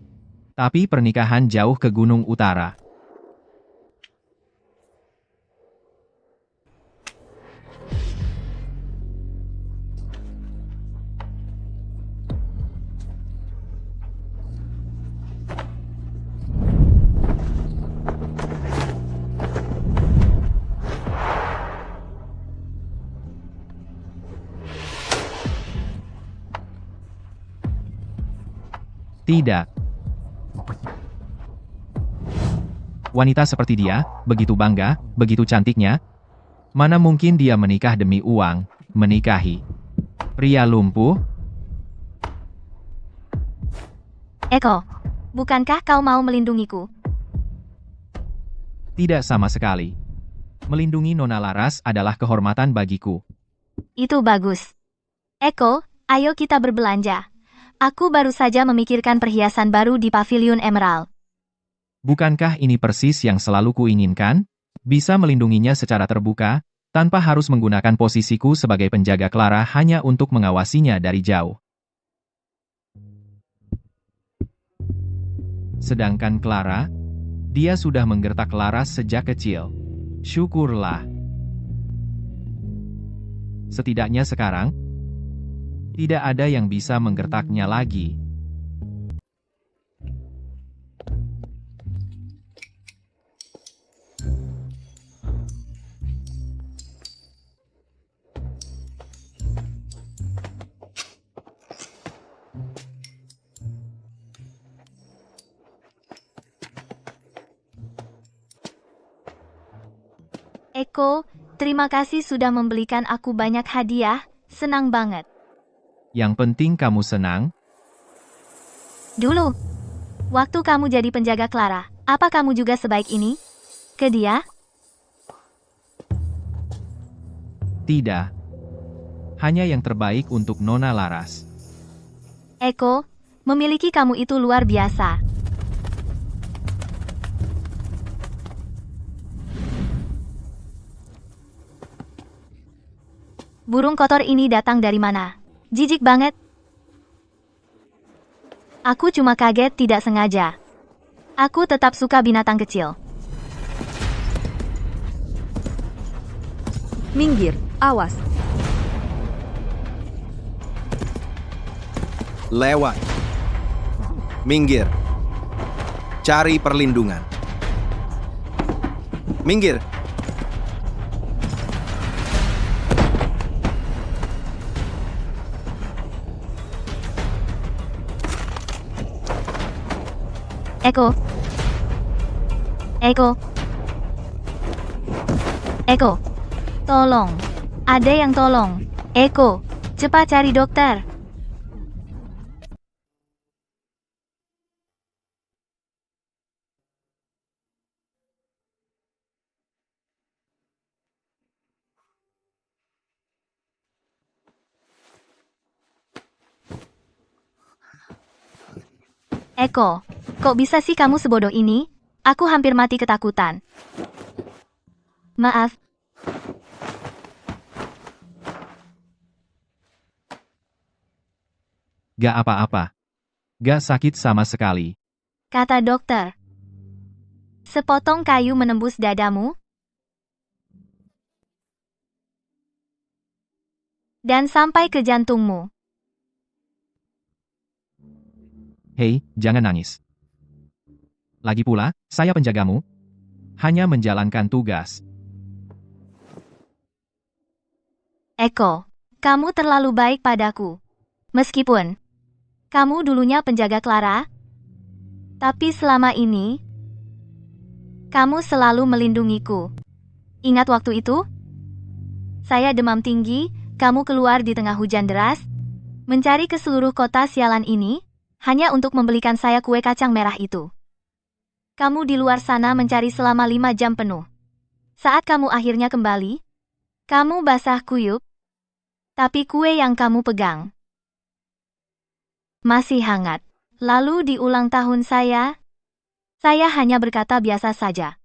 S3: tapi pernikahan jauh ke Gunung Utara. Tidak. Wanita seperti dia, begitu bangga, begitu cantiknya. Mana mungkin dia menikah demi uang, menikahi pria lumpuh?
S6: Eko, bukankah kau mau melindungiku?
S3: Tidak sama sekali. Melindungi Nona Laras adalah kehormatan bagiku.
S6: Itu bagus. Eko, ayo kita berbelanja. Aku baru saja memikirkan perhiasan baru di Pavilion Emerald.
S3: Bukankah ini persis yang selalu kuinginkan? Bisa melindunginya secara terbuka, tanpa harus menggunakan posisiku sebagai penjaga Clara hanya untuk mengawasinya dari jauh. Sedangkan Clara, dia sudah menggertak Laras sejak kecil. Syukurlah. Setidaknya sekarang, tidak ada yang bisa menggertaknya lagi.
S6: Eko, terima kasih sudah membelikan aku banyak hadiah, senang banget.
S3: Yang penting kamu senang.
S6: Dulu, waktu kamu jadi penjaga Clara, apa kamu juga sebaik ini? Ke dia?
S3: Tidak. Hanya yang terbaik untuk Nona Laras.
S6: Eko, memiliki kamu itu luar biasa. Burung kotor ini datang dari mana? Jijik banget. Aku cuma kaget tidak sengaja. Aku tetap suka binatang kecil.
S5: Minggir, awas.
S4: Lewat. Minggir. Cari perlindungan. Minggir.
S6: Eko. Eko. Eko. Tolong. Ada yang tolong. Eko, cepat cari dokter. Eko, kok bisa sih kamu sebodoh ini? Aku hampir mati ketakutan. Maaf.
S3: Gak apa-apa. Gak sakit sama sekali.
S6: Kata dokter. Sepotong kayu menembus dadamu dan sampai ke jantungmu.
S3: Hei, jangan nangis. Lagi pula, saya penjagamu. Hanya menjalankan tugas.
S6: Eko, kamu terlalu baik padaku. Meskipun kamu dulunya penjaga Clara, tapi selama ini kamu selalu melindungiku. Ingat waktu itu? Saya demam tinggi, kamu keluar di tengah hujan deras, mencari ke seluruh kota sialan ini, hanya untuk membelikan saya kue kacang merah itu. Kamu di luar sana mencari selama 5 jam penuh. Saat kamu akhirnya kembali, kamu basah kuyup, tapi kue yang kamu pegang masih hangat. Lalu di ulang tahun saya hanya berkata biasa saja,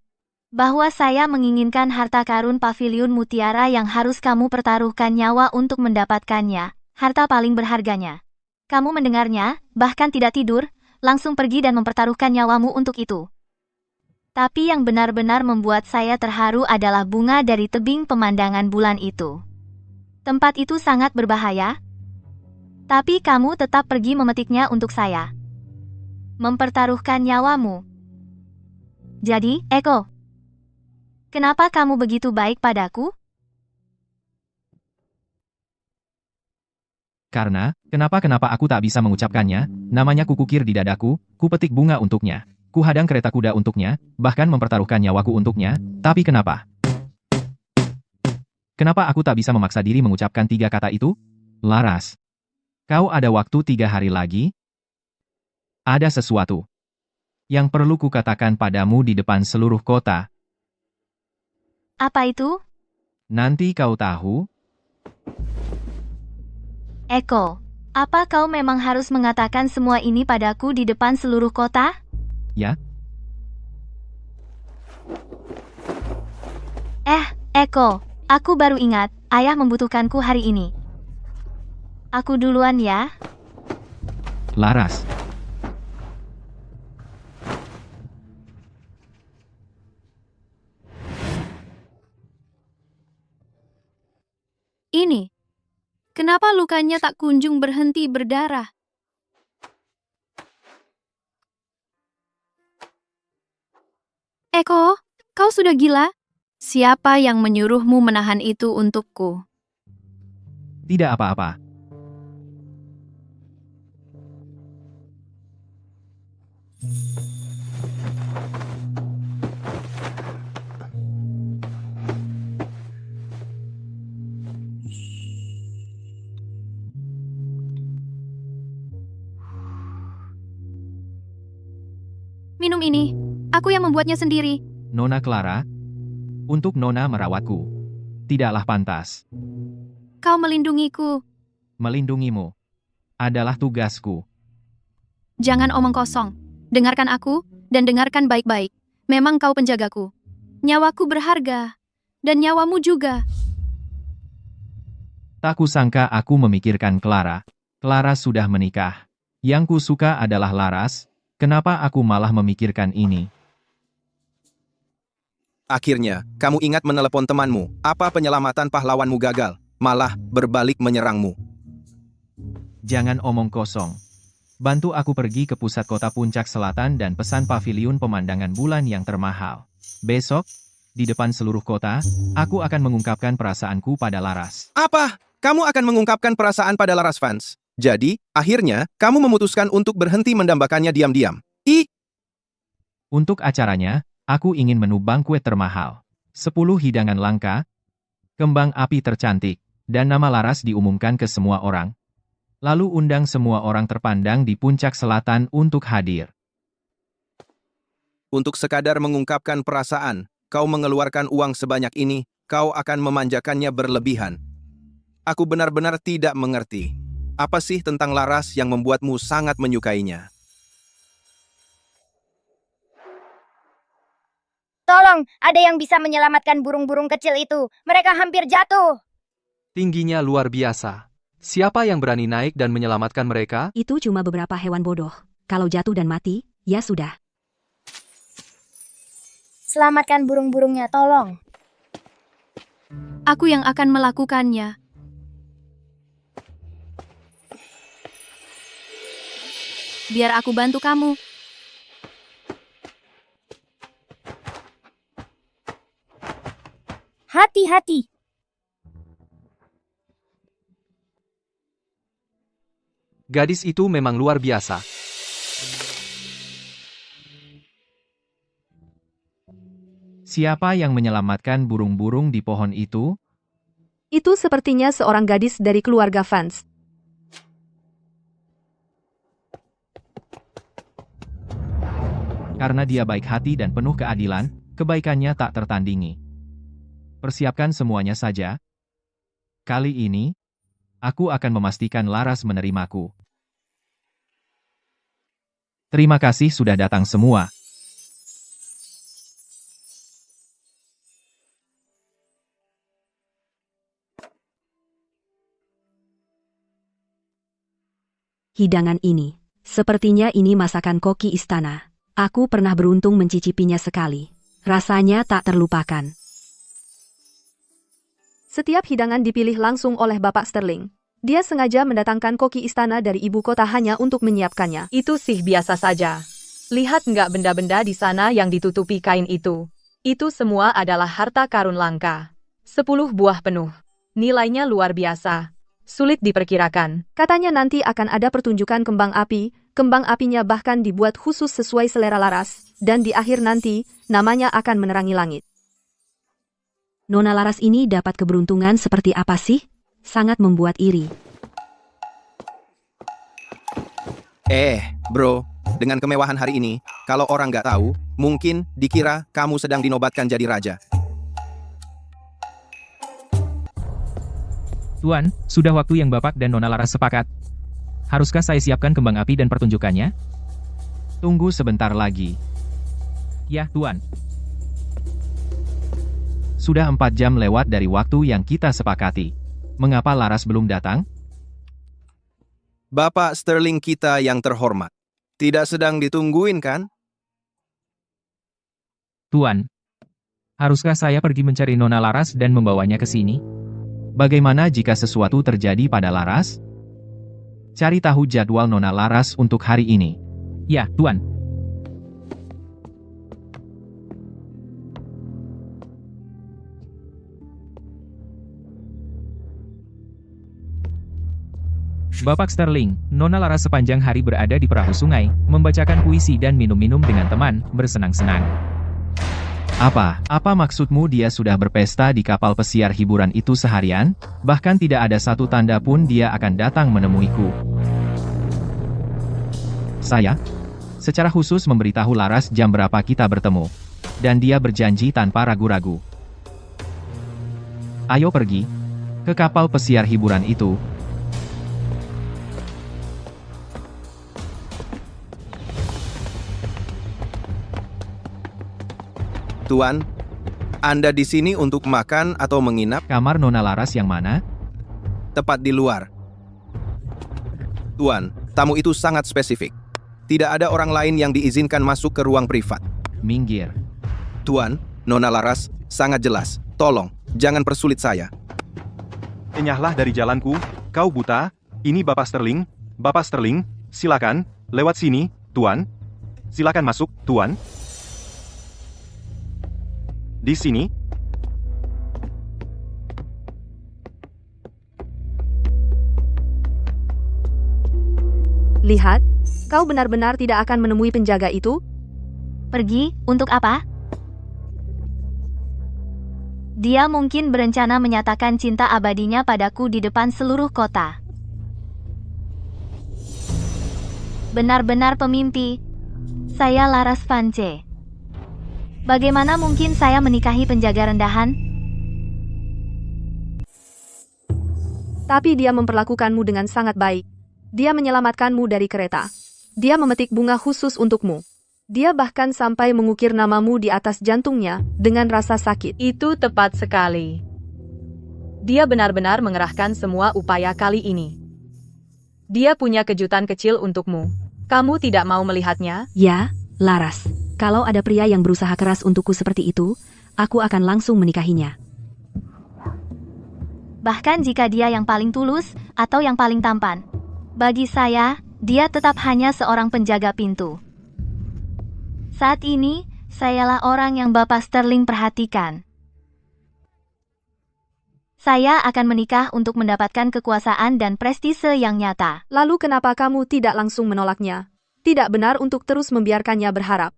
S6: bahwa saya menginginkan harta karun paviliun mutiara yang harus kamu pertaruhkan nyawa untuk mendapatkannya, harta paling berharganya. Kamu mendengarnya, bahkan tidak tidur, langsung pergi dan mempertaruhkan nyawamu untuk itu. Tapi yang benar-benar membuat saya terharu adalah bunga dari tebing pemandangan bulan itu. Tempat itu sangat berbahaya, tapi kamu tetap pergi memetiknya untuk saya. Mempertaruhkan nyawamu. Jadi, Eko, kenapa kamu begitu baik padaku?
S3: Karena, kenapa aku tak bisa mengucapkannya, namanya kukukir di dadaku, kupetik bunga untuknya, kuhadang kereta kuda untuknya, bahkan mempertaruhkan nyawaku untuknya, tapi kenapa? Kenapa aku tak bisa memaksa diri mengucapkan 3 kata itu? Laras. Kau ada waktu 3 hari lagi? Ada sesuatu yang perlu kukatakan padamu di depan seluruh kota.
S6: Apa itu?
S3: Nanti kau tahu.
S6: Eko, apa kau memang harus mengatakan semua ini padaku di depan seluruh kota?
S3: Ya?
S6: Eko, aku baru ingat, ayah membutuhkanku hari ini. Aku duluan ya.
S3: Laras.
S2: Ini. Kenapa lukanya tak kunjung berhenti berdarah? Eko, kau sudah gila? Siapa yang menyuruhmu menahan itu untukku?
S3: Tidak apa-apa.
S2: Minum ini. Aku yang membuatnya sendiri.
S3: Nona Clara, untuk Nona merawatku. Tidaklah pantas.
S2: Kau melindungiku.
S3: Melindungimu adalah tugasku.
S2: Jangan omong kosong. Dengarkan aku, dan dengarkan baik-baik. Memang kau penjagaku. Nyawaku berharga. Dan nyawamu juga.
S3: Tak kusangka aku memikirkan Clara. Clara sudah menikah. Yang kusuka adalah Laras. Kenapa aku malah memikirkan ini?
S4: Akhirnya, kamu ingat menelepon temanmu. Apa penyelamatan pahlawanmu gagal? Malah berbalik menyerangmu.
S3: Jangan omong kosong. Bantu aku pergi ke pusat kota Puncak Selatan dan pesan paviliun pemandangan bulan yang termahal. Besok, di depan seluruh kota, aku akan mengungkapkan perasaanku pada Laras.
S4: Apa? Kamu akan mengungkapkan perasaan pada Laras fans? Jadi, akhirnya, kamu memutuskan untuk berhenti mendambakannya diam-diam.
S3: Untuk acaranya, aku ingin menu banquet termahal. 10 hidangan langka, kembang api tercantik, dan nama Laras diumumkan ke semua orang. Lalu undang semua orang terpandang di Puncak Selatan untuk hadir.
S4: Untuk sekadar mengungkapkan perasaan, kau mengeluarkan uang sebanyak ini, kau akan memanjakannya berlebihan. Aku benar-benar tidak mengerti. Apa sih tentang Laras yang membuatmu sangat menyukainya?
S9: Tolong, ada yang bisa menyelamatkan burung-burung kecil itu. Mereka hampir jatuh.
S7: Tingginya luar biasa. Siapa yang berani naik dan menyelamatkan mereka?
S8: Itu cuma beberapa hewan bodoh. Kalau jatuh dan mati, ya sudah.
S9: Selamatkan burung-burungnya, tolong.
S2: Aku yang akan melakukannya. Biar aku bantu kamu.
S9: Hati-hati.
S7: Gadis itu memang luar biasa.
S3: Siapa yang menyelamatkan burung-burung di pohon itu?
S5: Itu sepertinya seorang gadis dari keluarga fans.
S3: Karena dia baik hati dan penuh keadilan, kebaikannya tak tertandingi. Persiapkan semuanya saja. Kali ini, aku akan memastikan Laras menerimaku. Terima kasih sudah datang semua.
S8: Hidangan ini, sepertinya ini masakan koki istana. Aku pernah beruntung mencicipinya sekali. Rasanya tak terlupakan.
S5: Setiap hidangan dipilih langsung oleh Bapak Sterling. Dia sengaja mendatangkan koki istana dari ibu kota hanya untuk menyiapkannya.
S10: Itu sih biasa saja. Lihat nggak benda-benda di sana yang ditutupi kain itu? Itu semua adalah harta karun langka. 10 buah penuh. Nilainya luar biasa. Sulit diperkirakan.
S5: Katanya nanti akan ada pertunjukan kembang api. Kembang apinya bahkan dibuat khusus sesuai selera Laras. Dan di akhir nanti, namanya akan menerangi langit.
S8: Nona Laras ini dapat keberuntungan seperti apa sih? Sangat membuat iri.
S4: Bro, dengan kemewahan hari ini, kalau orang nggak tahu, mungkin dikira kamu sedang dinobatkan jadi raja.
S3: Tuan, sudah waktu yang Bapak dan Nona Laras sepakat. Haruskah saya siapkan kembang api dan pertunjukannya? Tunggu sebentar lagi. Ya, Tuan. Sudah 4 jam lewat dari waktu yang kita sepakati. Mengapa Laras belum datang?
S4: Bapak Sterling kita yang terhormat. Tidak sedang ditungguin kan?
S3: Tuan, haruskah saya pergi mencari Nona Laras dan membawanya ke sini? Bagaimana jika sesuatu terjadi pada Laras? Cari tahu jadwal Nona Laras untuk hari ini. Ya, Tuan. Bapak Sterling, Nona Laras sepanjang hari berada di perahu sungai, membacakan puisi dan minum-minum dengan teman, bersenang-senang. Apa maksudmu dia sudah berpesta di kapal pesiar hiburan itu seharian? Bahkan tidak ada satu tanda pun dia akan datang menemuiku. Saya, secara khusus memberitahu Laras jam berapa kita bertemu. Dan dia berjanji tanpa ragu-ragu. Ayo pergi ke kapal pesiar hiburan itu.
S4: Tuan, Anda di sini untuk makan atau menginap?
S3: Kamar Nona Laras yang mana?
S4: Tepat di luar. Tuan, tamu itu sangat spesifik. Tidak ada orang lain yang diizinkan masuk ke ruang privat.
S3: Minggir.
S4: Tuan, Nona Laras, sangat jelas. Tolong, jangan persulit saya.
S11: Enyahlah dari jalanku, kau buta. Ini Bapak Sterling. Bapak Sterling, Silakan, lewat sini, Tuan. Silakan masuk, Tuan. Di sini.
S5: Lihat, kau benar-benar tidak akan menemui penjaga itu?
S6: Pergi, untuk apa? Dia mungkin berencana menyatakan cinta abadinya padaku di depan seluruh kota. Benar-benar pemimpi. Saya Laras Vance. Bagaimana mungkin saya menikahi penjaga rendahan?
S5: Tapi dia memperlakukanmu dengan sangat baik. Dia menyelamatkanmu dari kereta. Dia memetik bunga khusus untukmu. Dia bahkan sampai mengukir namamu di atas jantungnya dengan rasa sakit.
S10: Itu tepat sekali. Dia benar-benar mengerahkan semua upaya kali ini. Dia punya kejutan kecil untukmu. Kamu tidak mau melihatnya?
S8: Ya, Laras. Kalau ada pria yang berusaha keras untukku seperti itu, aku akan langsung menikahinya.
S6: Bahkan jika dia yang paling tulus atau yang paling tampan. Bagi saya, dia tetap hanya seorang penjaga pintu. Saat ini, sayalah orang yang Bapak Sterling perhatikan. Saya akan menikah untuk mendapatkan kekuasaan dan prestise yang nyata.
S5: Lalu kenapa kamu tidak langsung menolaknya? Tidak benar untuk terus membiarkannya berharap.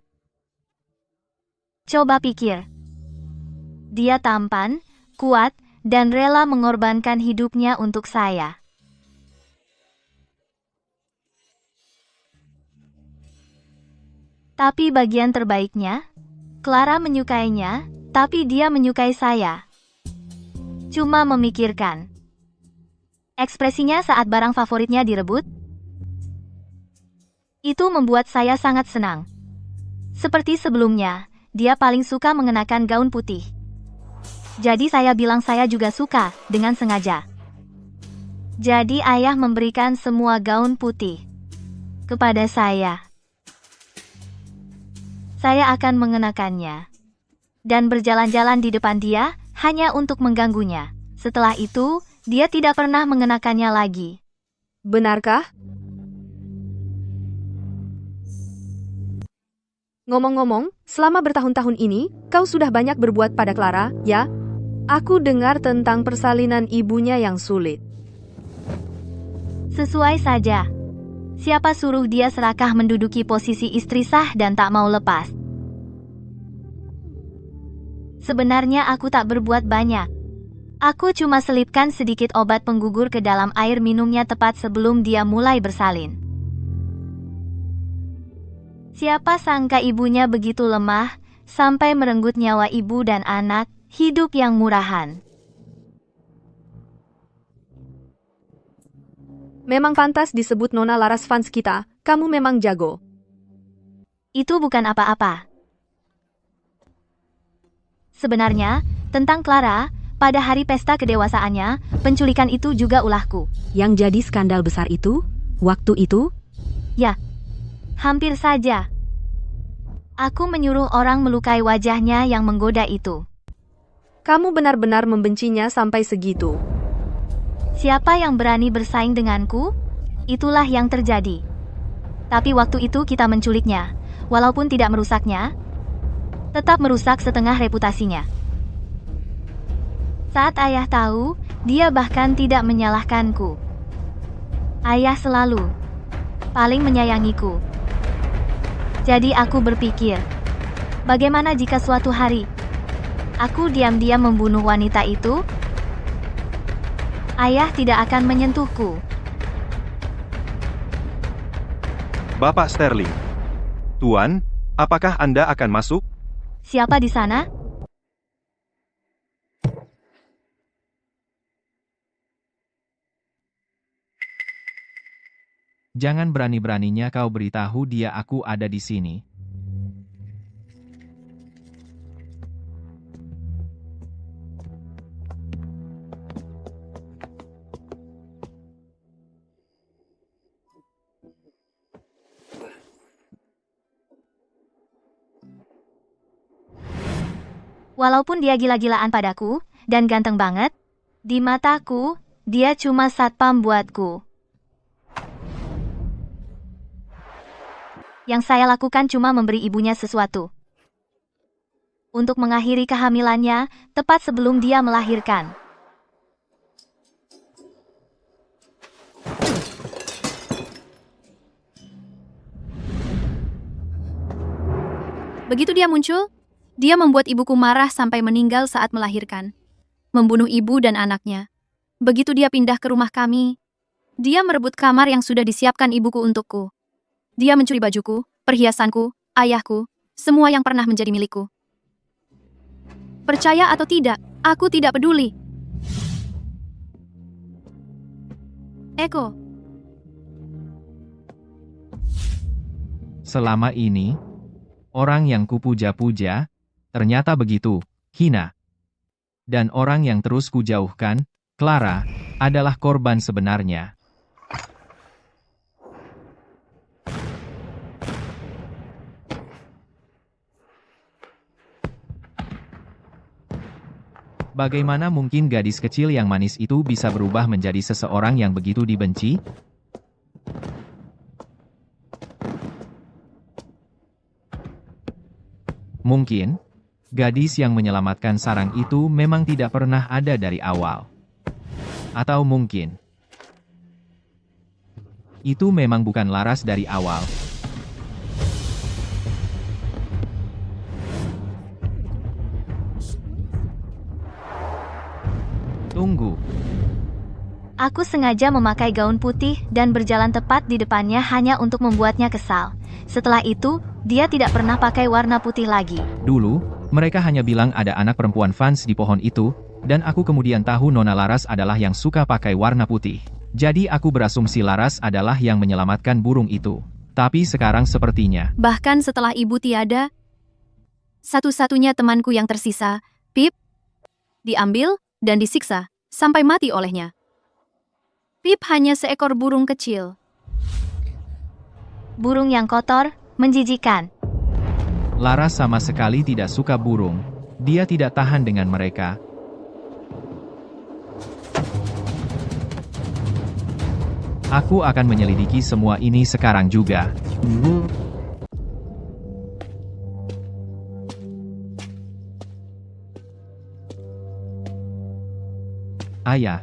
S6: Coba pikir. Dia tampan, kuat, dan rela mengorbankan hidupnya untuk saya. Tapi bagian terbaiknya, Clara menyukainya, tapi dia menyukai saya. Cuma memikirkan. Ekspresinya saat barang favoritnya direbut, itu membuat saya sangat senang. Seperti sebelumnya, dia paling suka mengenakan gaun putih. Jadi saya bilang saya juga suka, dengan sengaja. Jadi ayah memberikan semua gaun putih kepada saya. Saya akan mengenakannya dan berjalan-jalan di depan dia hanya untuk mengganggunya. Setelah itu, dia tidak pernah mengenakannya lagi.
S5: Benarkah? Ngomong-ngomong, selama bertahun-tahun ini, kau sudah banyak berbuat pada Clara, ya? Aku dengar tentang persalinan ibunya yang sulit.
S6: Sesuai saja. Siapa suruh dia serakah menduduki posisi istri sah dan tak mau lepas? Sebenarnya aku tak berbuat banyak. Aku cuma selipkan sedikit obat penggugur ke dalam air minumnya tepat sebelum dia mulai bersalin. Siapa sangka ibunya begitu lemah, sampai merenggut nyawa ibu dan anak, hidup yang murahan.
S5: Memang pantas disebut Nona Laras fans kita, kamu memang jago.
S6: Itu bukan apa-apa. Sebenarnya, tentang Clara, pada hari pesta kedewasaannya, penculikan itu juga ulahku.
S8: Yang jadi skandal besar itu? Waktu itu?
S6: Ya, hampir saja. Aku menyuruh orang melukai wajahnya yang menggoda itu.
S5: Kamu benar-benar membencinya sampai segitu.
S6: Siapa yang berani bersaing denganku? Itulah yang terjadi. Tapi waktu itu kita menculiknya, walaupun tidak merusaknya, tetap merusak setengah reputasinya. Saat ayah tahu, dia bahkan tidak menyalahkanku. Ayah selalu paling menyayangiku. Jadi aku berpikir, bagaimana jika suatu hari aku diam-diam membunuh wanita itu? Ayah tidak akan menyentuhku.
S11: Bapak Sterling. Tuan, apakah Anda akan masuk?
S6: Siapa di sana?
S3: Jangan berani-beraninya kau beritahu dia aku ada di sini.
S6: Walaupun dia gila-gilaan padaku, dan ganteng banget, di mataku, dia cuma satpam buatku. Yang saya lakukan cuma memberi ibunya sesuatu. Untuk mengakhiri kehamilannya, tepat sebelum dia melahirkan.
S2: Begitu dia muncul, dia membuat ibuku marah sampai meninggal saat melahirkan. Membunuh ibu dan anaknya. Begitu dia pindah ke rumah kami, dia merebut kamar yang sudah disiapkan ibuku untukku. Dia mencuri bajuku, perhiasanku, ayahku, semua yang pernah menjadi milikku. Percaya atau tidak, aku tidak peduli. Eko,
S3: Selama ini, orang yang kupuja-puja, ternyata begitu hina. Dan orang yang terus kujauhkan, Clara, adalah korban sebenarnya. Bagaimana mungkin gadis kecil yang manis itu bisa berubah menjadi seseorang yang begitu dibenci? Mungkin, gadis yang menyelamatkan sarang itu memang tidak pernah ada dari awal. Atau mungkin, itu memang bukan Laras dari awal. Tunggu.
S6: Aku sengaja memakai gaun putih dan berjalan tepat di depannya hanya untuk membuatnya kesal. Setelah itu, dia tidak pernah pakai warna putih lagi.
S3: Dulu, mereka hanya bilang ada anak perempuan fans di pohon itu, dan aku kemudian tahu Nona Laras adalah yang suka pakai warna putih. Jadi aku berasumsi Laras adalah yang menyelamatkan burung itu. Tapi sekarang sepertinya,
S2: bahkan setelah ibu tiada, satu-satunya temanku yang tersisa, Pip, diambil dan disiksa sampai mati olehnya. Pip hanya seekor burung kecil.
S6: Burung yang kotor, menjijikan.
S3: Laras sama sekali tidak suka burung. Dia tidak tahan dengan mereka. Aku akan menyelidiki semua ini sekarang juga. Ayah.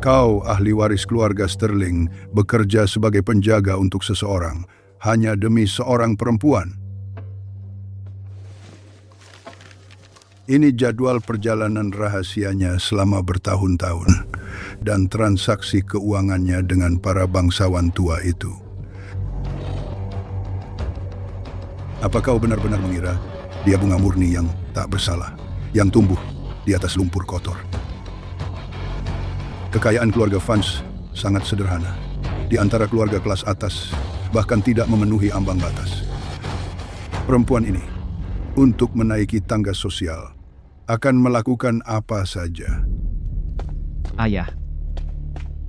S12: Kau, ahli waris keluarga Sterling, bekerja sebagai penjaga untuk seseorang, hanya demi seorang perempuan. Ini jadwal perjalanan rahasianya selama bertahun-tahun, dan transaksi keuangannya dengan para bangsawan tua itu. Apa kau benar-benar mengira dia bunga murni yang tak bersalah, yang tumbuh di atas lumpur kotor? Kekayaan keluarga Vance sangat sederhana. Di antara keluarga kelas atas, bahkan tidak memenuhi ambang batas. Perempuan ini, untuk menaiki tangga sosial, akan melakukan apa saja.
S3: Ayah.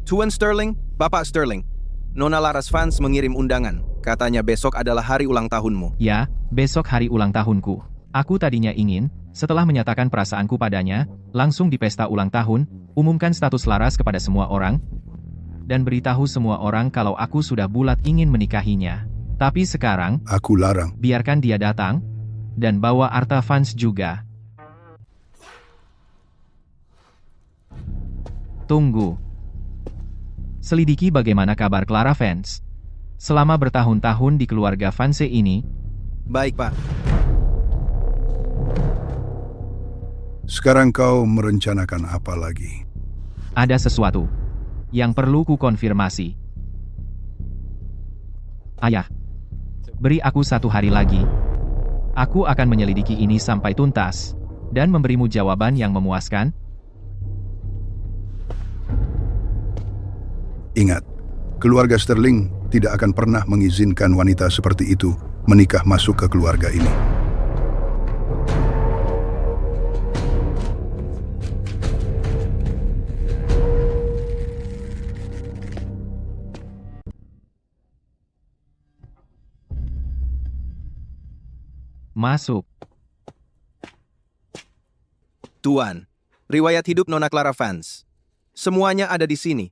S4: Tuan Sterling, Bapak Sterling. Nona Laras Vance mengirim undangan. Katanya besok adalah hari ulang tahunmu.
S3: Ya, besok hari ulang tahunku. Aku tadinya ingin, setelah menyatakan perasaanku padanya, langsung di pesta ulang tahun, umumkan status Laras kepada semua orang, dan beritahu semua orang kalau aku sudah bulat ingin menikahinya. Tapi sekarang,
S12: aku larang.
S3: Biarkan dia datang, dan bawa Arta Vance juga. Tunggu. Selidiki bagaimana kabar Clara Vance. Selama bertahun-tahun di keluarga Vance ini.
S4: Baik, Pak.
S12: Sekarang kau merencanakan apa lagi?
S3: Ada sesuatu yang perlu ku konfirmasi. Ayah, beri aku 1 hari lagi. Aku akan menyelidiki ini sampai tuntas, dan memberimu jawaban yang memuaskan.
S12: Ingat, keluarga Sterling tidak akan pernah mengizinkan wanita seperti itu menikah masuk ke keluarga ini.
S3: Masuk.
S4: Tuan, riwayat hidup Nona Clara Vance. Semuanya ada di sini.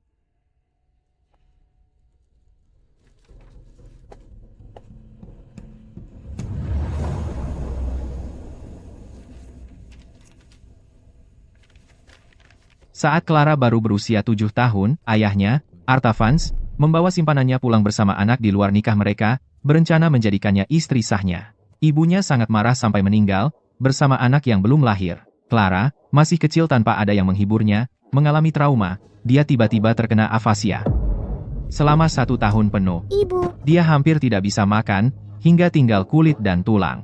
S3: Saat Clara baru berusia 7 tahun, ayahnya, Arta Vance, membawa simpanannya pulang bersama anak di luar nikah mereka, berencana menjadikannya istri sahnya. Ibunya sangat marah sampai meninggal, bersama anak yang belum lahir. Clara, masih kecil tanpa ada yang menghiburnya, mengalami trauma, dia tiba-tiba terkena afasia. Selama 1 tahun penuh, dia hampir tidak bisa makan, hingga tinggal kulit dan tulang.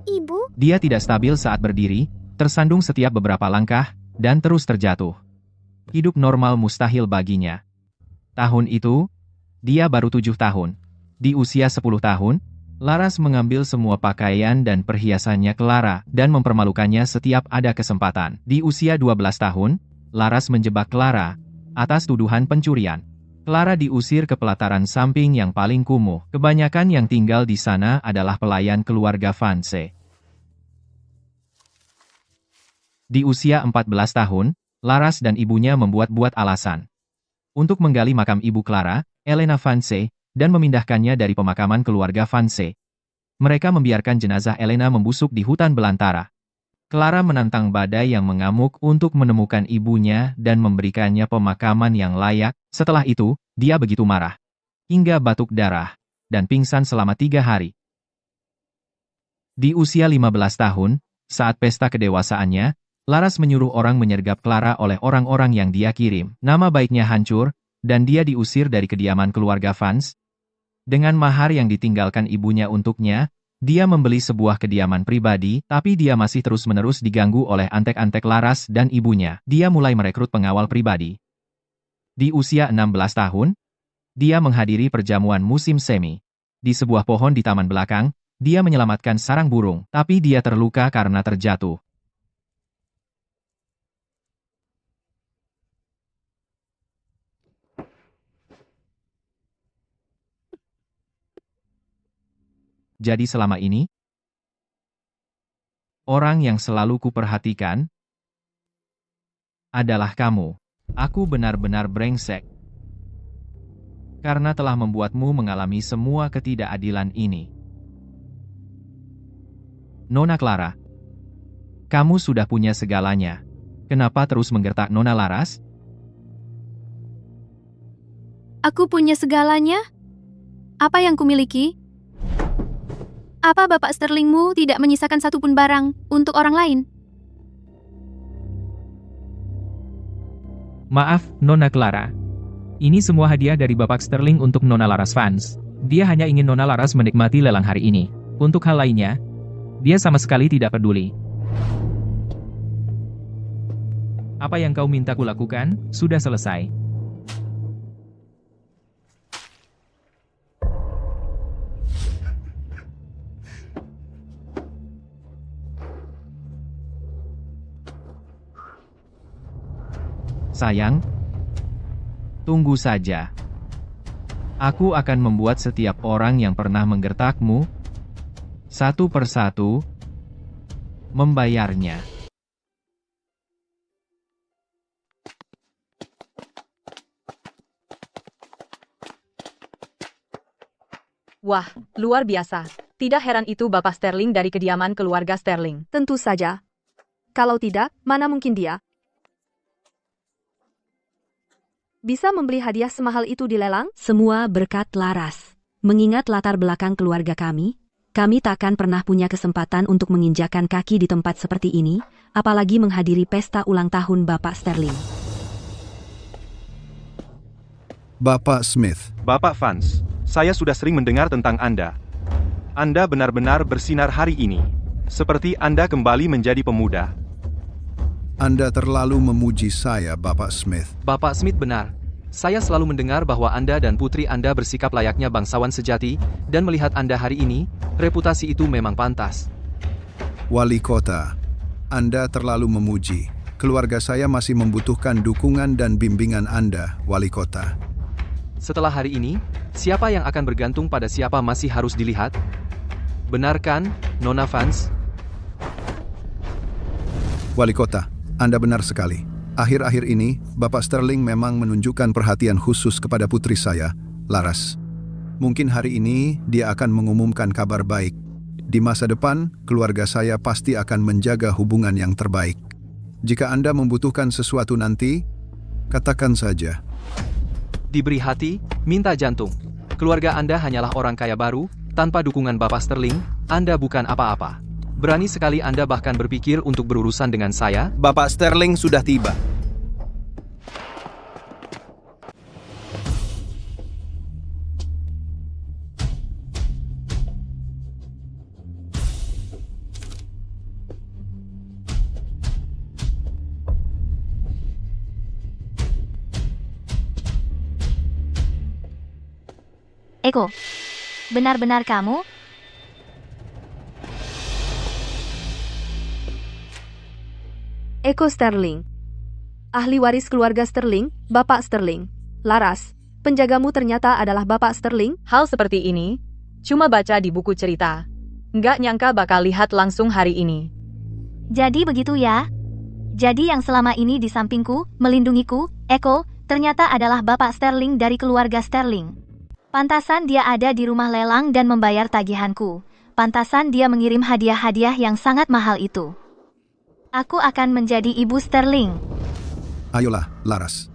S3: Dia tidak stabil saat berdiri, tersandung setiap beberapa langkah, dan terus terjatuh. Hidup normal mustahil baginya. Tahun itu, dia baru 7 tahun. Di usia 10 tahun, Laras mengambil semua pakaian dan perhiasannya Clara dan mempermalukannya setiap ada kesempatan. Di usia 12 tahun, Laras menjebak Clara atas tuduhan pencurian. Clara diusir ke pelataran samping yang paling kumuh. Kebanyakan yang tinggal di sana adalah pelayan keluarga Vance. Di usia 14 tahun, Laras dan ibunya membuat-buat alasan untuk menggali makam ibu Clara, Elena Vance, dan memindahkannya dari pemakaman keluarga Vance. Mereka membiarkan jenazah Elena membusuk di hutan belantara. Clara menantang badai yang mengamuk untuk menemukan ibunya dan memberikannya pemakaman yang layak. Setelah itu, dia begitu marah, hingga batuk darah, dan pingsan selama 3 hari. Di usia 15 tahun, saat pesta kedewasaannya, Laras menyuruh orang menyergap Clara oleh orang-orang yang dia kirim. Nama baiknya hancur, dan dia diusir dari kediaman keluarga Vance. Dengan mahar yang ditinggalkan ibunya untuknya, dia membeli sebuah kediaman pribadi, tapi dia masih terus-menerus diganggu oleh antek-antek Laras dan ibunya. Dia mulai merekrut pengawal pribadi. Di usia 16 tahun, dia menghadiri perjamuan musim semi. Di sebuah pohon di taman belakang, dia menyelamatkan sarang burung, tapi dia terluka karena terjatuh. Jadi selama ini, orang yang selalu kuperhatikan adalah kamu. Aku benar-benar brengsek karena telah membuatmu mengalami semua ketidakadilan ini. Nona Clara, kamu sudah punya segalanya. Kenapa terus menggertak Nona Laras?
S2: Aku punya segalanya? Apa yang kumiliki? Apa Bapak Sterlingmu tidak menyisakan satupun barang untuk orang lain?
S3: Maaf, Nona Clara. Ini semua hadiah dari Bapak Sterling untuk Nona Laras Vance. Dia hanya ingin Nona Laras menikmati lelang hari ini. Untuk hal lainnya, dia sama sekali tidak peduli. Apa yang kau minta kulakukan, sudah selesai. Sayang, tunggu saja. Aku akan membuat setiap orang yang pernah menggertakmu, satu persatu, membayarnya.
S10: Wah, luar biasa. Tidak heran itu Bapak Sterling dari kediaman keluarga Sterling.
S5: Tentu saja. Kalau tidak, mana mungkin dia bisa membeli hadiah semahal itu di lelang?
S8: Semua berkat Laras. Mengingat latar belakang keluarga kami takkan pernah punya kesempatan untuk menginjakan kaki di tempat seperti ini, apalagi menghadiri pesta ulang tahun Bapak Sterling.
S1: Bapak Smith.
S11: Bapak Vance, saya sudah sering mendengar tentang Anda. Anda benar-benar bersinar hari ini. Seperti Anda kembali menjadi pemuda.
S1: Anda terlalu memuji saya, Bapak Smith.
S7: Bapak Smith benar. Saya selalu mendengar bahwa Anda dan putri Anda bersikap layaknya bangsawan sejati, dan melihat Anda hari ini, reputasi itu memang pantas.
S1: Wali kota, Anda terlalu memuji. Keluarga saya masih membutuhkan dukungan dan bimbingan Anda, Wali kota.
S7: Setelah hari ini, siapa yang akan bergantung pada siapa masih harus dilihat? Benar kan, Nona Vance?
S1: Wali kota, Anda benar sekali. Akhir-akhir ini, Bapak Sterling memang menunjukkan perhatian khusus kepada putri saya, Laras. Mungkin hari ini dia akan mengumumkan kabar baik. Di masa depan, keluarga saya pasti akan menjaga hubungan yang terbaik. Jika Anda membutuhkan sesuatu nanti, Katakan saja.
S7: Diberi hati, minta jantung. Keluarga Anda hanyalah orang kaya baru, tanpa dukungan Bapak Sterling, Anda bukan apa-apa. Berani sekali Anda bahkan berpikir untuk berurusan dengan saya?
S4: Bapak Sterling sudah tiba.
S6: Eko, benar-benar kamu?
S5: Eko Sterling. Ahli waris keluarga Sterling, Bapak Sterling. Laras, penjagamu ternyata adalah Bapak Sterling?
S10: Hal seperti ini, cuma baca di buku cerita. Nggak nyangka bakal lihat langsung hari ini.
S6: Jadi begitu ya? Jadi yang selama ini di sampingku, melindungiku, Eko, ternyata adalah Bapak Sterling dari keluarga Sterling. Pantasan dia ada di rumah lelang dan membayar tagihanku. Pantasan dia mengirim hadiah-hadiah yang sangat mahal itu. Aku akan menjadi ibu Sterling.
S1: Ayolah, Laras.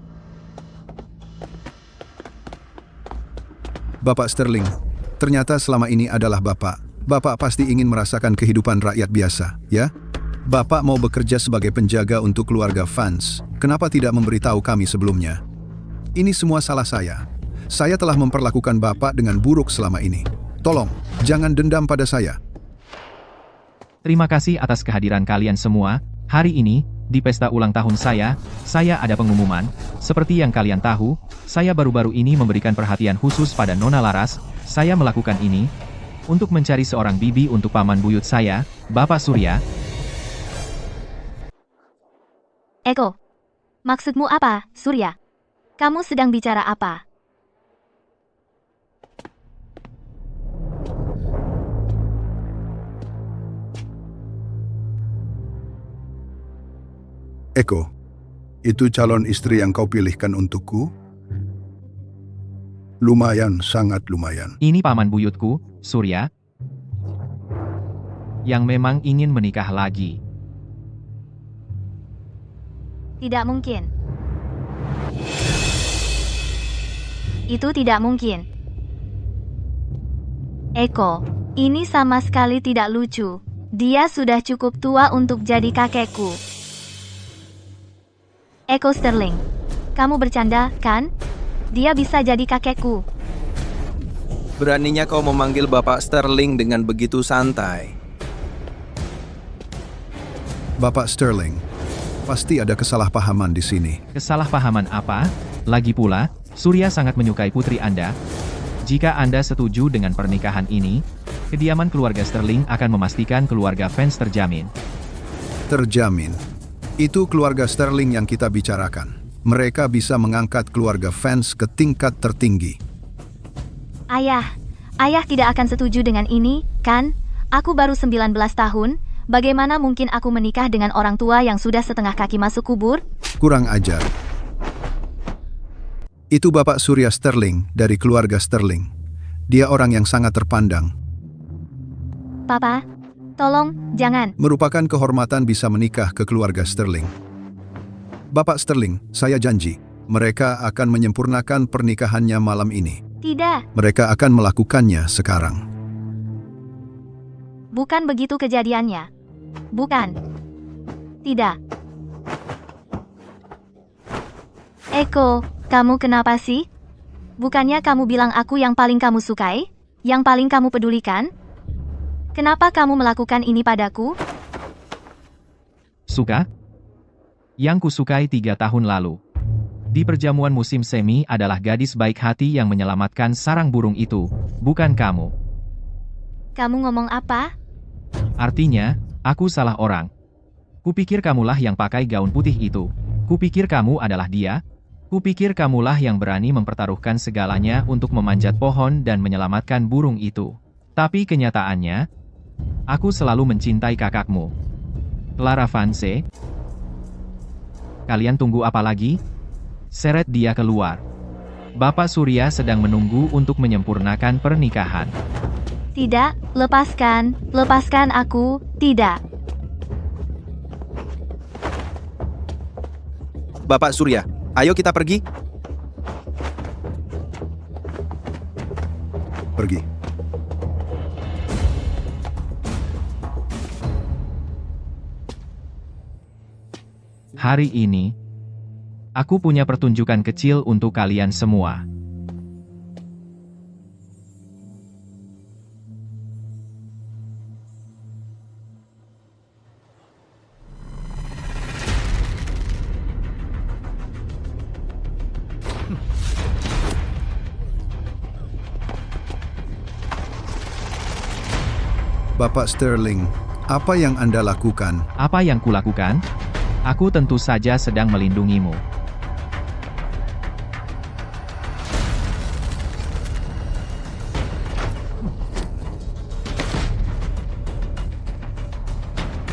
S1: Bapak Sterling, ternyata selama ini adalah Bapak. Bapak pasti ingin merasakan kehidupan rakyat biasa, ya? Bapak mau bekerja sebagai penjaga untuk keluarga Vance. Kenapa tidak memberitahu kami sebelumnya? Ini semua salah saya. Saya telah memperlakukan Bapak dengan buruk selama ini. Tolong, jangan dendam pada saya.
S3: Terima kasih atas kehadiran kalian semua. Hari ini, di pesta ulang tahun saya ada pengumuman. Seperti yang kalian tahu, saya baru-baru ini memberikan perhatian khusus pada Nona Laras. Saya melakukan ini untuk mencari seorang bibi untuk paman buyut saya, Bapak Surya.
S6: Eko, maksudmu apa, Surya? Kamu sedang bicara apa?
S12: Eko, itu calon istri yang kau pilihkan untukku? Lumayan, sangat lumayan.
S3: Ini paman buyutku, Surya, yang memang ingin menikah lagi.
S6: Tidak mungkin. Itu tidak mungkin. Eko, ini sama sekali tidak lucu. Dia sudah cukup tua untuk jadi kakekku. Eko Sterling, kamu bercanda, kan? Dia bisa jadi kakekku.
S4: Beraninya kau memanggil Bapak Sterling dengan begitu santai.
S1: Bapak Sterling, pasti ada kesalahpahaman di sini.
S3: Kesalahpahaman apa? Lagi pula, Surya sangat menyukai putri Anda. Jika Anda setuju dengan pernikahan ini, kediaman keluarga Sterling akan memastikan keluarga Vance terjamin.
S1: Terjamin. Itu keluarga Sterling yang kita bicarakan. Mereka bisa mengangkat keluarga Vance ke tingkat tertinggi.
S6: Ayah tidak akan setuju dengan ini, kan? Aku baru 19 tahun, bagaimana mungkin aku menikah dengan orang tua yang sudah setengah kaki masuk kubur?
S1: Kurang ajar. Itu Bapak Surya Sterling dari keluarga Sterling. Dia orang yang sangat terpandang.
S6: Papa, tolong, jangan.
S1: Merupakan kehormatan bisa menikah ke keluarga Sterling. Bapak Sterling, saya janji, mereka akan menyempurnakan pernikahannya malam ini.
S6: Tidak.
S1: Mereka akan melakukannya sekarang.
S6: Bukan begitu kejadiannya. Bukan. Tidak. Eko, kamu kenapa sih? Bukannya kamu bilang aku yang paling kamu sukai? Yang paling kamu pedulikan? Kenapa kamu melakukan ini padaku?
S3: Suka? Yang kusukai 3 tahun lalu. Di perjamuan musim semi adalah gadis baik hati yang menyelamatkan sarang burung itu, bukan kamu.
S6: Kamu ngomong apa?
S3: Artinya, aku salah orang. Kupikir kamulah yang pakai gaun putih itu. Kupikir kamu adalah dia. Kupikir kamulah yang berani mempertaruhkan segalanya untuk memanjat pohon dan menyelamatkan burung itu. Tapi kenyataannya, aku selalu mencintai kakakmu, Clara Vance. Kalian tunggu apa lagi? Seret dia keluar. Bapak Surya sedang menunggu untuk menyempurnakan pernikahan.
S6: Tidak, lepaskan aku, tidak.
S4: Bapak Surya, Ayo kita pergi.
S12: Pergi.
S3: Hari ini, aku punya pertunjukan kecil untuk kalian semua.
S1: Bapak Sterling, apa yang Anda lakukan?
S3: Apa yang kulakukan? Aku tentu saja sedang melindungimu.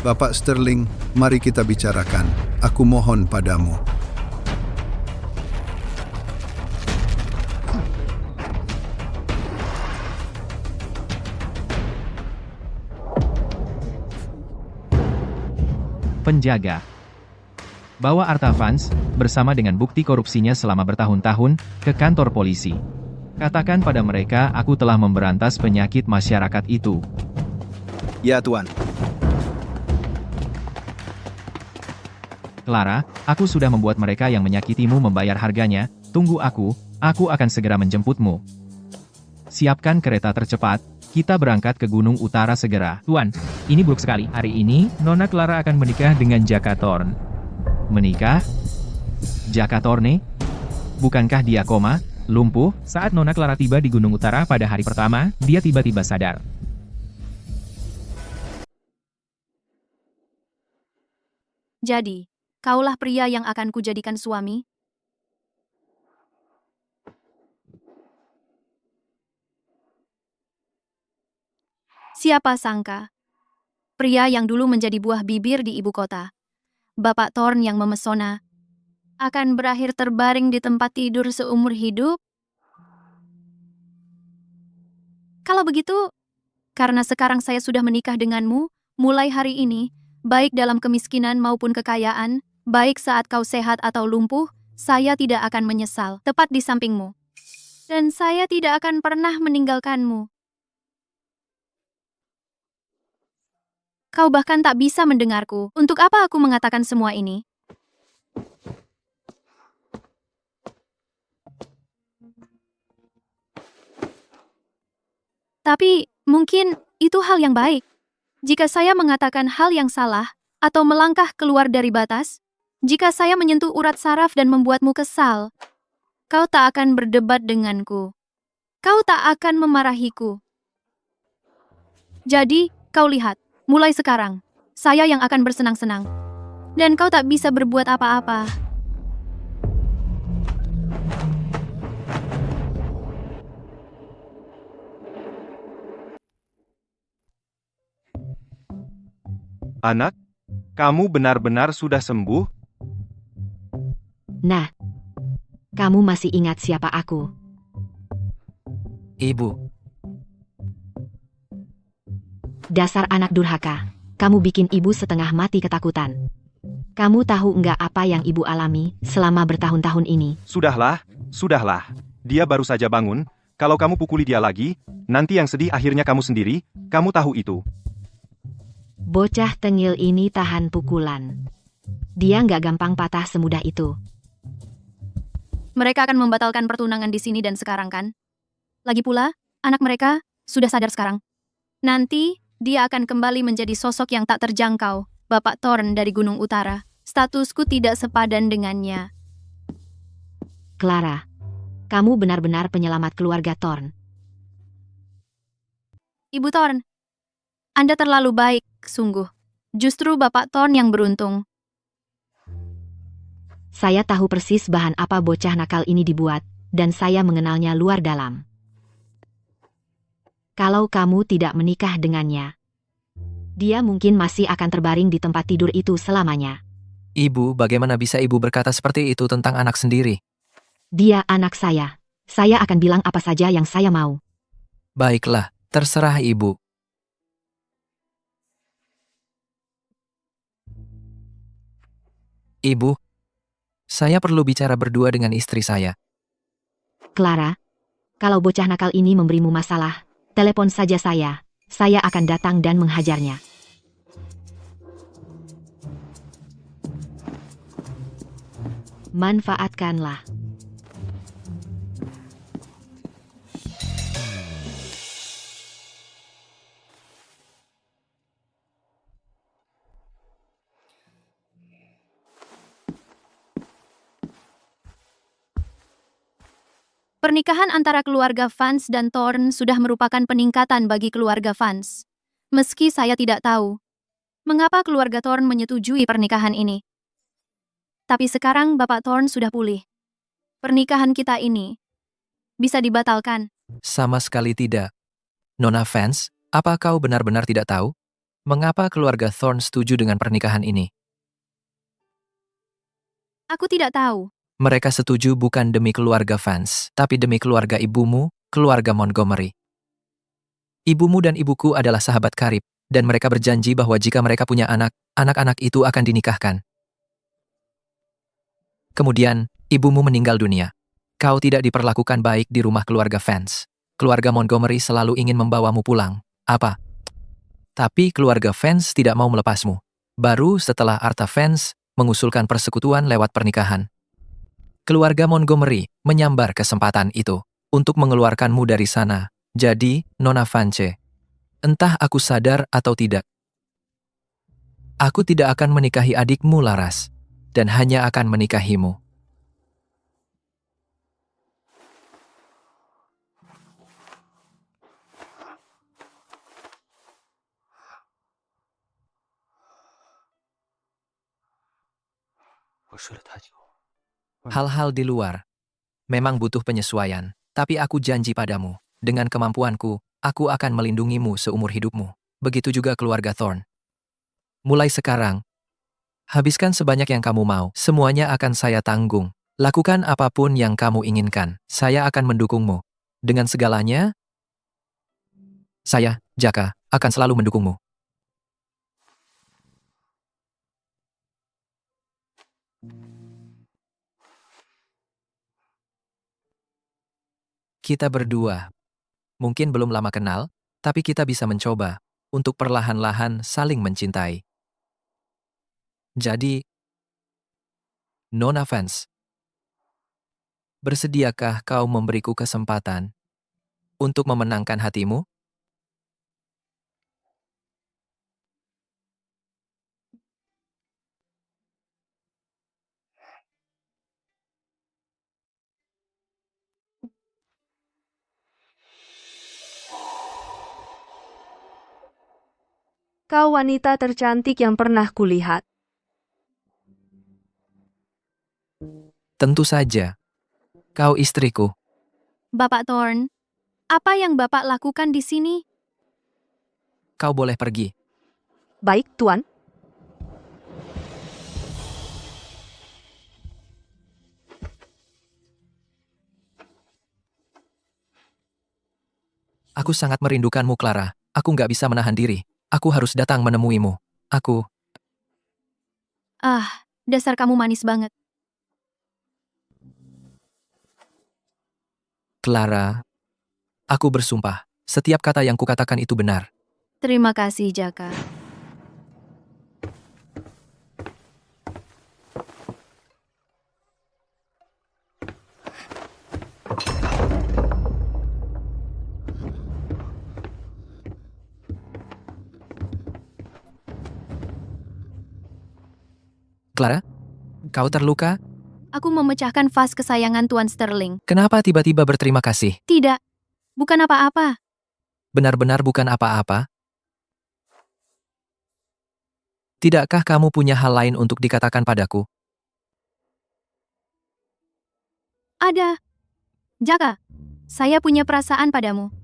S1: Bapak Sterling, mari kita bicarakan. Aku mohon padamu.
S3: Penjaga. Bawa Artavans, bersama dengan bukti korupsinya selama bertahun-tahun, ke kantor polisi. Katakan pada mereka aku telah memberantas penyakit masyarakat itu.
S4: Ya, Tuan.
S3: Clara, aku sudah membuat mereka yang menyakitimu membayar harganya. Tunggu aku akan segera menjemputmu. Siapkan kereta tercepat, kita berangkat ke Gunung Utara segera.
S13: Tuan, ini buruk sekali. Hari ini, Nona Clara akan menikah dengan Jaka Thorne.
S3: Menikah? Jaka Thorne? Bukankah dia koma, lumpuh?
S13: Saat Nona Clara tiba di Gunung Utara pada hari pertama, dia tiba-tiba sadar.
S2: Jadi, kaulah pria yang akan kujadikan suami? Siapa sangka? Pria yang dulu menjadi buah bibir di ibu kota, Bapak Thorne yang memesona, akan berakhir terbaring di tempat tidur seumur hidup? Kalau begitu, karena sekarang saya sudah menikah denganmu, mulai hari ini, baik dalam kemiskinan maupun kekayaan, baik saat kau sehat atau lumpuh, saya tidak akan menyesal, tepat di sampingmu. Dan saya tidak akan pernah meninggalkanmu. Kau bahkan tak bisa mendengarku. Untuk apa aku mengatakan semua ini? Tapi, mungkin itu hal yang baik. Jika saya mengatakan hal yang salah, atau melangkah keluar dari batas, jika saya menyentuh urat saraf dan membuatmu kesal, kau tak akan berdebat denganku. Kau tak akan memarahiku. Jadi, kau lihat. Mulai sekarang, saya yang akan bersenang-senang. Dan kau tak bisa berbuat apa-apa.
S11: Anak, kamu benar-benar sudah sembuh?
S8: Nah, kamu masih ingat siapa aku?
S14: Ibu.
S8: Dasar anak durhaka, kamu bikin ibu setengah mati ketakutan. Kamu tahu nggak apa yang ibu alami selama bertahun-tahun ini?
S11: Sudahlah. Dia baru saja bangun. Kalau kamu pukuli dia lagi, nanti yang sedih akhirnya kamu sendiri. Kamu tahu itu.
S8: Bocah tengil ini tahan pukulan. Dia nggak gampang patah semudah itu.
S2: Mereka akan membatalkan pertunangan di sini dan sekarang kan? Lagi pula, anak mereka sudah sadar sekarang. Nanti, dia akan kembali menjadi sosok yang tak terjangkau, Bapak Thorne dari Gunung Utara. Statusku tidak sepadan dengannya.
S8: Clara, kamu benar-benar penyelamat keluarga Thorne.
S2: Ibu Thorne, Anda terlalu baik, sungguh. Justru Bapak Thorne yang beruntung.
S8: Saya tahu persis bahan apa bocah nakal ini dibuat, dan saya mengenalnya luar dalam. Kalau kamu tidak menikah dengannya, dia mungkin masih akan terbaring di tempat tidur itu selamanya.
S14: Ibu, bagaimana bisa ibu berkata seperti itu tentang anak sendiri?
S8: Dia anak saya. Saya akan bilang apa saja yang saya mau.
S14: Baiklah, terserah ibu. Ibu, Saya perlu bicara berdua dengan istri saya.
S8: Clara, kalau bocah nakal ini memberimu masalah, telepon saja saya. Saya akan datang dan menghajarnya. Manfaatkanlah.
S2: Pernikahan antara keluarga Vance dan Thorne sudah merupakan peningkatan bagi keluarga Vance. Meski saya tidak tahu mengapa keluarga Thorne menyetujui pernikahan ini. Tapi sekarang Bapak Thorne sudah pulih. Pernikahan kita ini bisa dibatalkan.
S14: Sama sekali tidak. Nona Vance, apa kau benar-benar tidak tahu? Mengapa keluarga Thorne setuju dengan pernikahan ini?
S2: Aku tidak tahu.
S14: Mereka setuju bukan demi keluarga Vance, tapi demi keluarga ibumu, keluarga Montgomery. Ibumu dan ibuku adalah sahabat karib, dan mereka berjanji bahwa jika mereka punya anak, anak-anak itu akan dinikahkan. Kemudian, ibumu meninggal dunia. Kau tidak diperlakukan baik di rumah keluarga Vance. Keluarga Montgomery selalu ingin membawamu pulang. Apa? Tapi keluarga Vance tidak mau melepasmu. Baru setelah Arta Vance mengusulkan persekutuan lewat pernikahan. Keluarga Montgomery menyambar kesempatan itu untuk mengeluarkanmu dari sana. Jadi, Nona Vance, entah aku sadar atau tidak, aku tidak akan menikahi adikmu Laras, dan hanya akan menikahimu. Hal-hal di luar memang butuh penyesuaian, tapi aku janji padamu, dengan kemampuanku, aku akan melindungimu seumur hidupmu. Begitu juga keluarga Thorne. Mulai sekarang, habiskan sebanyak yang kamu mau, semuanya akan saya tanggung. Lakukan apapun yang kamu inginkan, saya akan mendukungmu. Dengan segalanya, saya, Jaka, akan selalu mendukungmu. Kita berdua mungkin belum lama kenal, tapi kita bisa mencoba untuk perlahan-lahan saling mencintai. Jadi, Nona Vance, bersediakah kau memberiku kesempatan untuk memenangkan hatimu?
S5: Kau wanita tercantik yang pernah kulihat.
S14: Tentu saja. Kau istriku.
S2: Bapak Thorne, apa yang Bapak lakukan di sini?
S14: Kau boleh pergi.
S5: Baik, Tuan.
S14: Aku sangat merindukanmu, Clara. Aku nggak bisa menahan diri. Aku harus datang menemuimu. Aku...
S2: Dasar kamu manis banget.
S14: Clara, aku bersumpah, setiap kata yang kukatakan itu benar.
S2: Terima kasih, Jaka.
S14: Clara, kau terluka?
S2: Aku memecahkan vas kesayangan Tuan Sterling.
S14: Kenapa tiba-tiba berterima kasih?
S2: Tidak, bukan apa-apa.
S14: Benar-benar bukan apa-apa? Tidakkah kamu punya hal lain untuk dikatakan padaku?
S2: Ada. Jaka, saya punya perasaan padamu.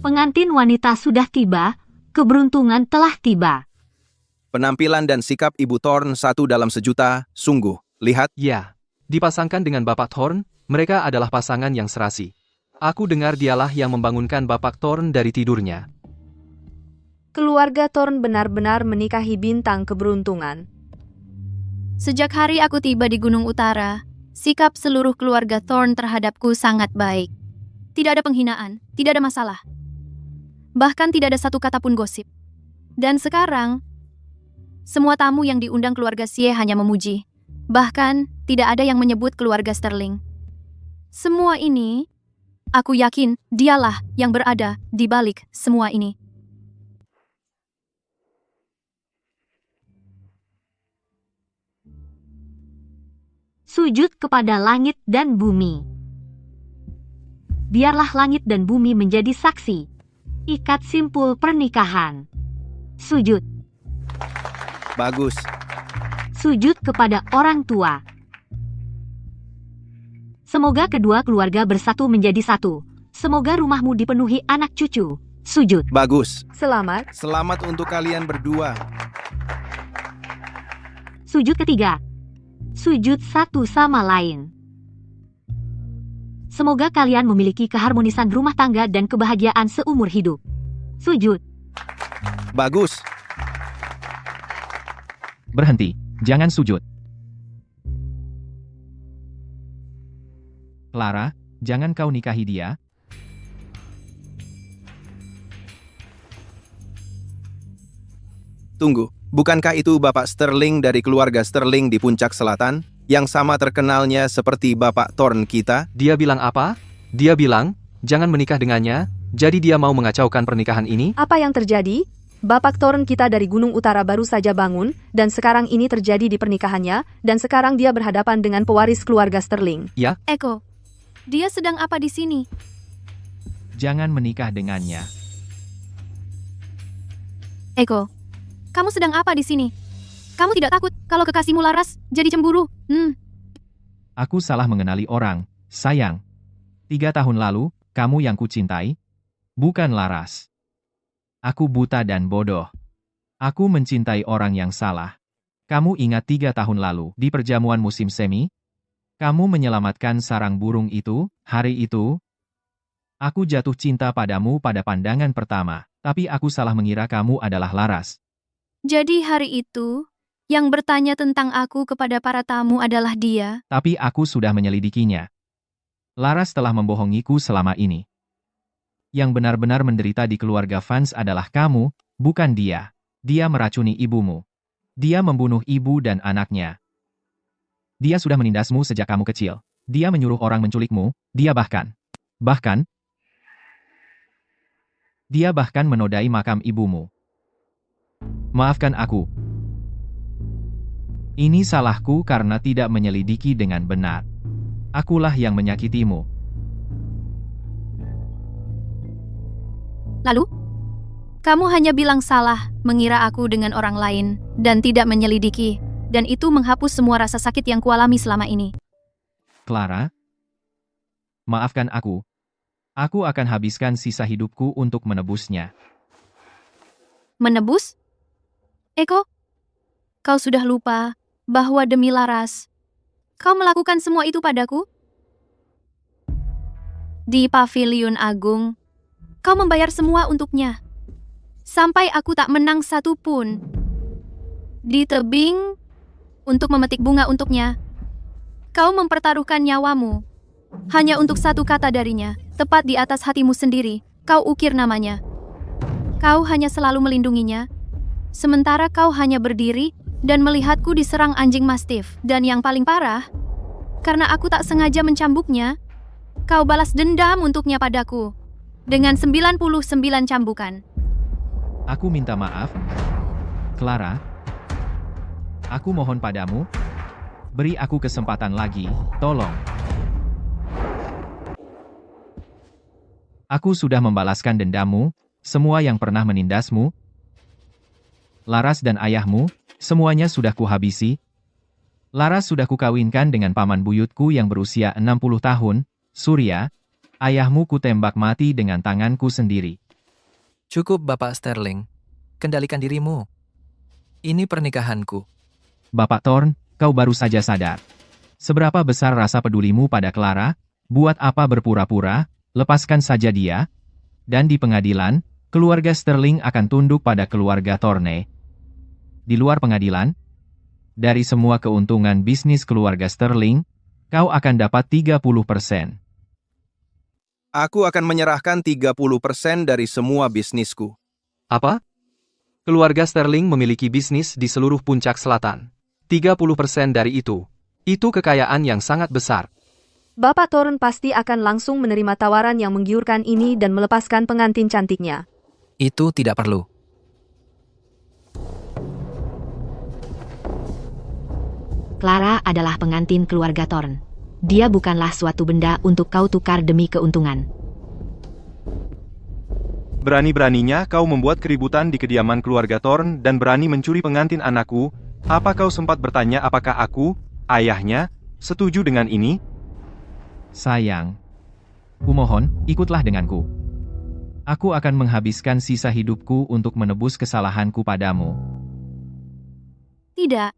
S8: Pengantin wanita sudah tiba, keberuntungan telah tiba.
S4: Penampilan dan sikap Ibu Thorn satu dalam sejuta, sungguh. Lihat.
S7: Ya, dipasangkan dengan Bapak Thorn, mereka adalah pasangan yang serasi. Aku dengar dialah yang membangunkan Bapak Thorn dari tidurnya.
S5: Keluarga Thorn benar-benar menikahi bintang keberuntungan.
S2: Sejak hari aku tiba di Gunung Utara, sikap seluruh keluarga Thorn terhadapku sangat baik. Tidak ada penghinaan, tidak ada masalah. Bahkan tidak ada satu kata pun gosip. Dan sekarang, semua tamu yang diundang keluarga Xie hanya memuji. Bahkan, tidak ada yang menyebut keluarga Sterling. Semua ini, aku yakin dialah yang berada di balik semua ini.
S8: Sujud kepada langit dan bumi. Biarlah langit dan bumi menjadi saksi. Ikat simpul pernikahan. Sujud.
S4: Bagus.
S8: Sujud kepada orang tua. Semoga kedua keluarga bersatu menjadi satu. Semoga rumahmu dipenuhi anak cucu. Sujud.
S4: Bagus.
S5: Selamat.
S4: Selamat untuk kalian berdua.
S8: Sujud ketiga. Sujud satu sama lain. Semoga kalian memiliki keharmonisan rumah tangga dan kebahagiaan seumur hidup. Sujud.
S4: Bagus.
S3: Berhenti, jangan sujud. Clara, jangan kau nikahi dia.
S4: Tunggu, bukankah itu Bapak Sterling dari keluarga Sterling di Puncak Selatan? Yang sama terkenalnya seperti Bapak Thorn kita?
S7: Dia bilang apa? Dia bilang, jangan menikah dengannya, jadi dia mau mengacaukan pernikahan ini?
S5: Apa yang terjadi? Bapak Thorn kita dari Gunung Utara baru saja bangun, dan sekarang ini terjadi di pernikahannya, dan sekarang dia berhadapan dengan pewaris keluarga Sterling.
S7: Ya?
S2: Eko, dia sedang apa di sini?
S3: Jangan menikah dengannya.
S2: Eko, kamu sedang apa di sini? Kamu tidak takut kalau kekasihmu Laras jadi cemburu?
S3: Aku salah mengenali orang, sayang. 3 tahun lalu, kamu yang kucintai, bukan Laras. Aku buta dan bodoh. Aku mencintai orang yang salah. Kamu ingat 3 tahun lalu, di perjamuan musim semi? Kamu menyelamatkan sarang burung itu, hari itu? Aku jatuh cinta padamu pada pandangan pertama, tapi aku salah mengira kamu adalah Laras.
S2: Jadi hari itu, yang bertanya tentang aku kepada para tamu adalah dia.
S3: Tapi aku sudah menyelidikinya. Laras telah membohongiku selama ini. Yang benar-benar menderita di keluarga Vance adalah kamu, bukan dia. Dia meracuni ibumu. Dia membunuh ibu dan anaknya. Dia sudah menindasmu sejak kamu kecil. Dia menyuruh orang menculikmu, dia bahkan menodai makam ibumu. Maafkan aku. Ini salahku karena tidak menyelidiki dengan benar. Akulah yang menyakitimu.
S2: Lalu, kamu hanya bilang salah, mengira aku dengan orang lain, dan tidak menyelidiki, dan itu menghapus semua rasa sakit yang kualami selama ini.
S3: Clara, maafkan aku. Aku akan habiskan sisa hidupku untuk menebusnya.
S2: Menebus? Eko, kau sudah lupa bahwa demi Laras, kau melakukan semua itu padaku? Di Paviliun Agung, kau membayar semua untuknya. Sampai aku tak menang satu pun. Di tebing, untuk memetik bunga untuknya, kau mempertaruhkan nyawamu. Hanya untuk satu kata darinya, tepat di atas hatimu sendiri, kau ukir namanya. Kau hanya selalu melindunginya, sementara kau hanya berdiri dan melihatku diserang anjing mastif. Dan yang paling parah, karena aku tak sengaja mencambuknya, kau balas dendam untuknya padaku dengan 99 cambukan.
S3: Aku minta maaf. Clara, aku mohon padamu, beri aku kesempatan lagi, tolong. Aku sudah membalaskan dendammu, semua yang pernah menindasmu. Laras dan ayahmu, semuanya sudah kuhabisi. Laras sudah kukawinkan dengan paman buyutku yang berusia 60 tahun, Surya. Ayahmu kutembak mati dengan tanganku sendiri.
S14: Cukup, Bapak Sterling. Kendalikan dirimu. Ini pernikahanku.
S3: Bapak Thorne, kau baru saja sadar. Seberapa besar rasa pedulimu pada Clara? Buat apa berpura-pura? Lepaskan saja dia. Dan di pengadilan, keluarga Sterling akan tunduk pada keluarga Thorne. Di luar pengadilan, dari semua keuntungan bisnis keluarga Sterling, kau akan dapat 30%.
S4: Aku akan menyerahkan 30% dari semua bisnisku.
S7: Apa? Keluarga Sterling memiliki bisnis di seluruh puncak selatan. 30% dari itu kekayaan yang sangat besar.
S5: Bapak Thorne pasti akan langsung menerima tawaran yang menggiurkan ini dan melepaskan pengantin cantiknya.
S14: Itu tidak perlu.
S8: Clara adalah pengantin keluarga Thorne. Dia bukanlah suatu benda untuk kau tukar demi keuntungan.
S11: Berani-beraninya kau membuat keributan di kediaman keluarga Thorne dan berani mencuri pengantin anakku. Apa kau sempat bertanya apakah aku, ayahnya, setuju dengan ini?
S3: Sayang, kumohon, ikutlah denganku. Aku akan menghabiskan sisa hidupku untuk menebus kesalahanku padamu.
S2: Tidak.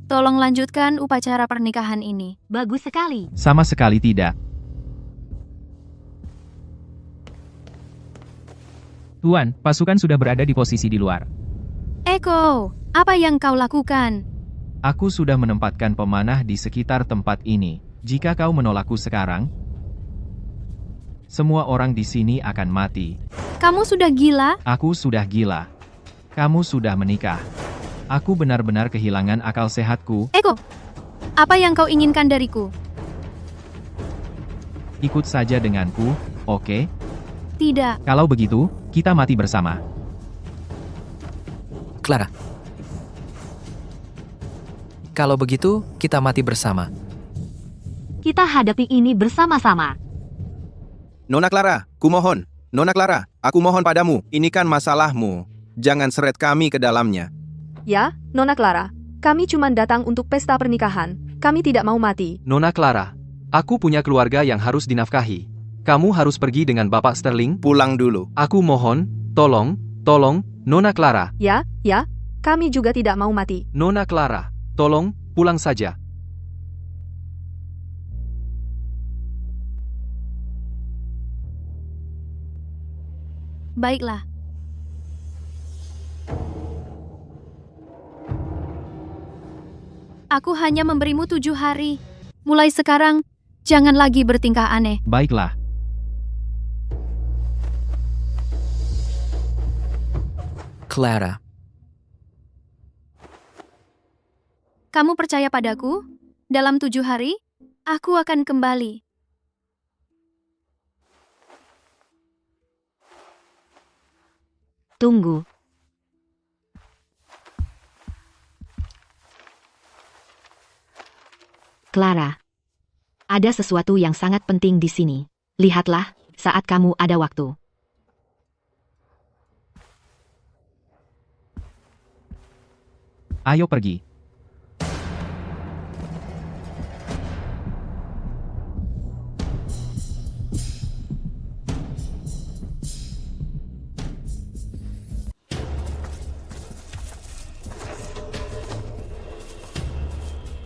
S2: Tolong lanjutkan upacara pernikahan ini.
S6: Bagus sekali.
S3: Sama sekali tidak.
S13: Tuan, pasukan sudah berada di posisi di luar.
S2: Echo, apa yang kau lakukan?
S3: Aku sudah menempatkan pemanah di sekitar tempat ini. Jika kau menolakku sekarang, semua orang di sini akan mati.
S2: Kamu sudah gila?
S3: Aku sudah gila. Kamu sudah menikah. Aku benar-benar kehilangan akal sehatku.
S2: Echo, apa yang kau inginkan dariku?
S3: Ikut saja denganku, oke?
S2: Tidak.
S3: Kalau begitu, kita mati bersama.
S14: Clara. Kalau begitu, kita mati bersama.
S6: Kita hadapi ini bersama-sama.
S4: Nona Clara, kumohon. Nona Clara, aku mohon padamu, ini kan masalahmu. Jangan seret kami ke dalamnya.
S5: Ya, Nona Clara. Kami cuma datang untuk pesta pernikahan. Kami tidak mau mati.
S7: Nona Clara, aku punya keluarga yang harus dinafkahi. Kamu harus pergi dengan Bapak Sterling.
S4: Pulang dulu.
S7: Aku mohon, tolong, Nona Clara.
S5: Ya, kami juga tidak mau mati.
S7: Nona Clara, tolong, pulang saja.
S2: Baiklah. Aku hanya memberimu 7 hari. Mulai sekarang, jangan lagi bertingkah aneh.
S3: Baiklah.
S14: Clara.
S2: Kamu percaya padaku? Dalam 7 hari, aku akan kembali.
S8: Tunggu. Clara. Ada sesuatu yang sangat penting di sini. Lihatlah, saat kamu ada waktu.
S3: Ayo pergi.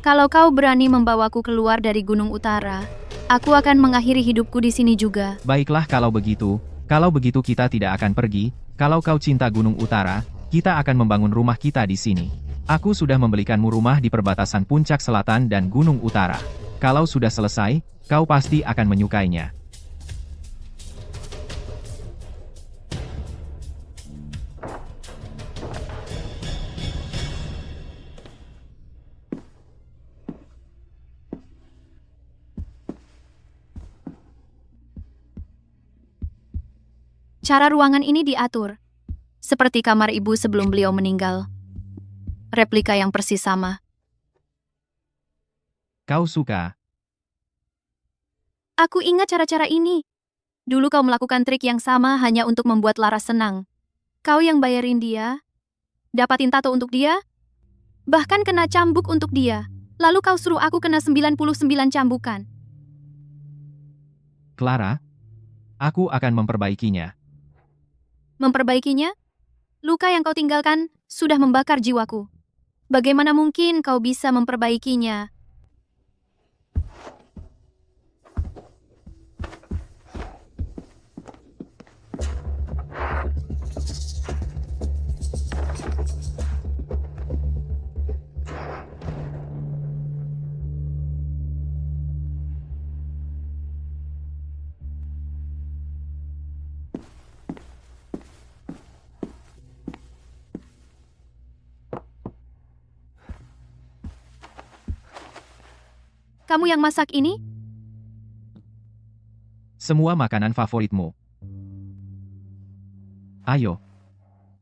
S2: Kalau kau berani membawaku keluar dari Gunung Utara, aku akan mengakhiri hidupku di sini juga.
S3: Baiklah kalau begitu. Kalau begitu kita tidak akan pergi. Kalau kau cinta Gunung Utara, kita akan membangun rumah kita di sini. Aku sudah membelikanmu rumah di perbatasan Puncak Selatan dan Gunung Utara. Kalau sudah selesai, kau pasti akan menyukainya.
S2: Cara ruangan ini diatur seperti kamar ibu sebelum beliau meninggal. Replika yang persis sama.
S3: Kau suka?
S2: Aku ingat cara-cara ini. Dulu kau melakukan trik yang sama hanya untuk membuat Laras senang. Kau yang bayarin dia, dapatin tato untuk dia, bahkan kena cambuk untuk dia. Lalu kau suruh aku kena 99 cambukan.
S3: Clara, Aku akan memperbaikinya.
S2: Memperbaikinya? Luka yang kau tinggalkan sudah membakar jiwaku. Bagaimana mungkin kau bisa memperbaikinya? Kamu yang masak ini?
S3: Semua makanan favoritmu. Ayo.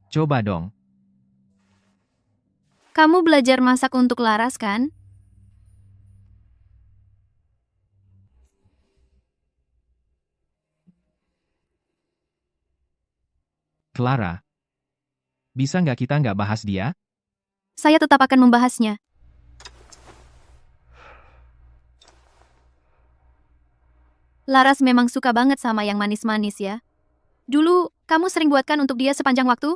S3: Coba dong.
S2: Kamu belajar masak untuk Laras, kan?
S3: Clara. Bisa nggak kita nggak bahas dia?
S2: Saya tetap akan membahasnya. Laras memang suka banget sama yang manis-manis ya. Dulu, kamu sering buatkan untuk dia sepanjang waktu?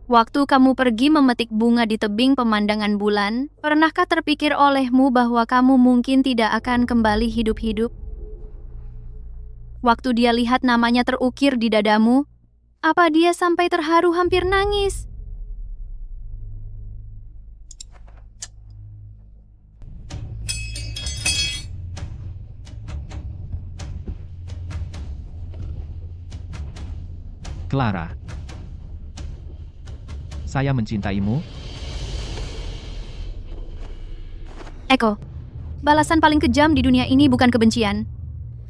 S2: Waktu kamu pergi memetik bunga di tebing pemandangan bulan, pernahkah terpikir olehmu bahwa kamu mungkin tidak akan kembali hidup-hidup? Waktu dia lihat namanya terukir di dadamu, apa dia sampai terharu hampir nangis?
S3: Clara. Saya mencintaimu.
S2: Eko, balasan paling kejam di dunia ini bukan kebencian.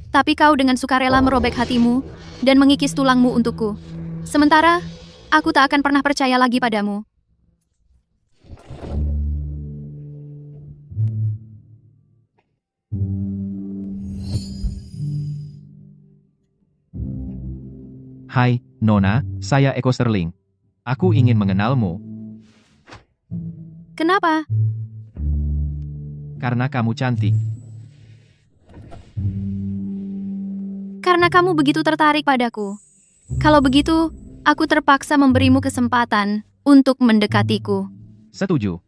S2: Tapi kau dengan sukarela merobek hatimu dan mengikis tulangmu untukku. Sementara, aku tak akan pernah percaya lagi padamu.
S3: Hai, Nona, saya Eko Sterling. Aku ingin mengenalmu.
S2: Kenapa?
S3: Karena kamu cantik.
S2: Karena kamu begitu tertarik padaku. Kalau begitu, aku terpaksa memberimu kesempatan untuk mendekatiku.
S3: Setuju.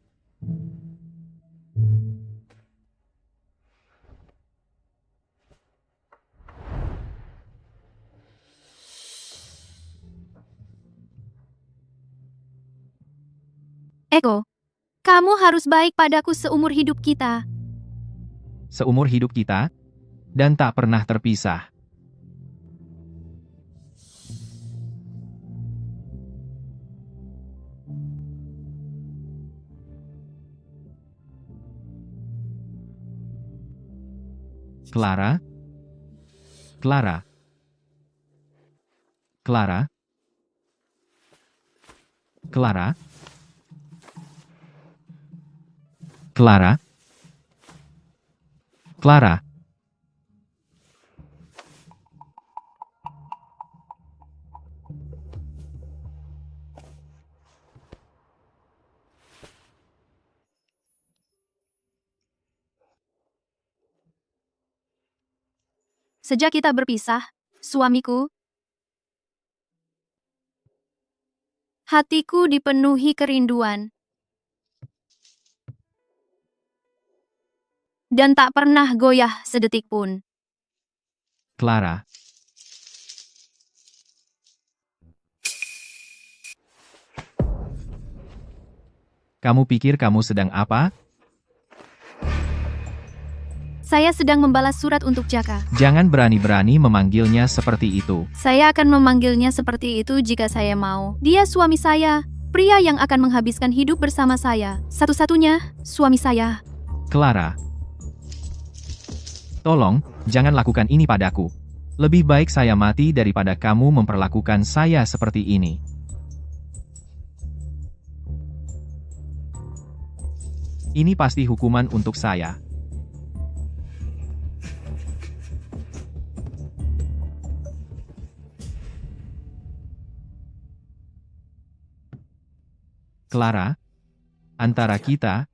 S2: Eko, kamu harus baik padaku seumur hidup kita.
S3: Seumur hidup kita, dan tak pernah terpisah. Clara? Clara? Clara? Clara? Clara? Clara?
S2: Sejak kita berpisah, suamiku, hatiku dipenuhi kerinduan. Dan tak pernah goyah sedetik pun.
S3: Clara? Kamu pikir kamu sedang apa?
S2: Saya sedang membalas surat untuk Jaka.
S3: Jangan berani-berani memanggilnya seperti itu.
S2: Saya akan memanggilnya seperti itu jika saya mau. Dia suami saya, pria yang akan menghabiskan hidup bersama saya. Satu-satunya, suami saya.
S3: Clara. Tolong, jangan lakukan ini padaku. Lebih baik saya mati daripada kamu memperlakukan saya seperti ini. Ini pasti hukuman untuk saya. Clara, antara kita,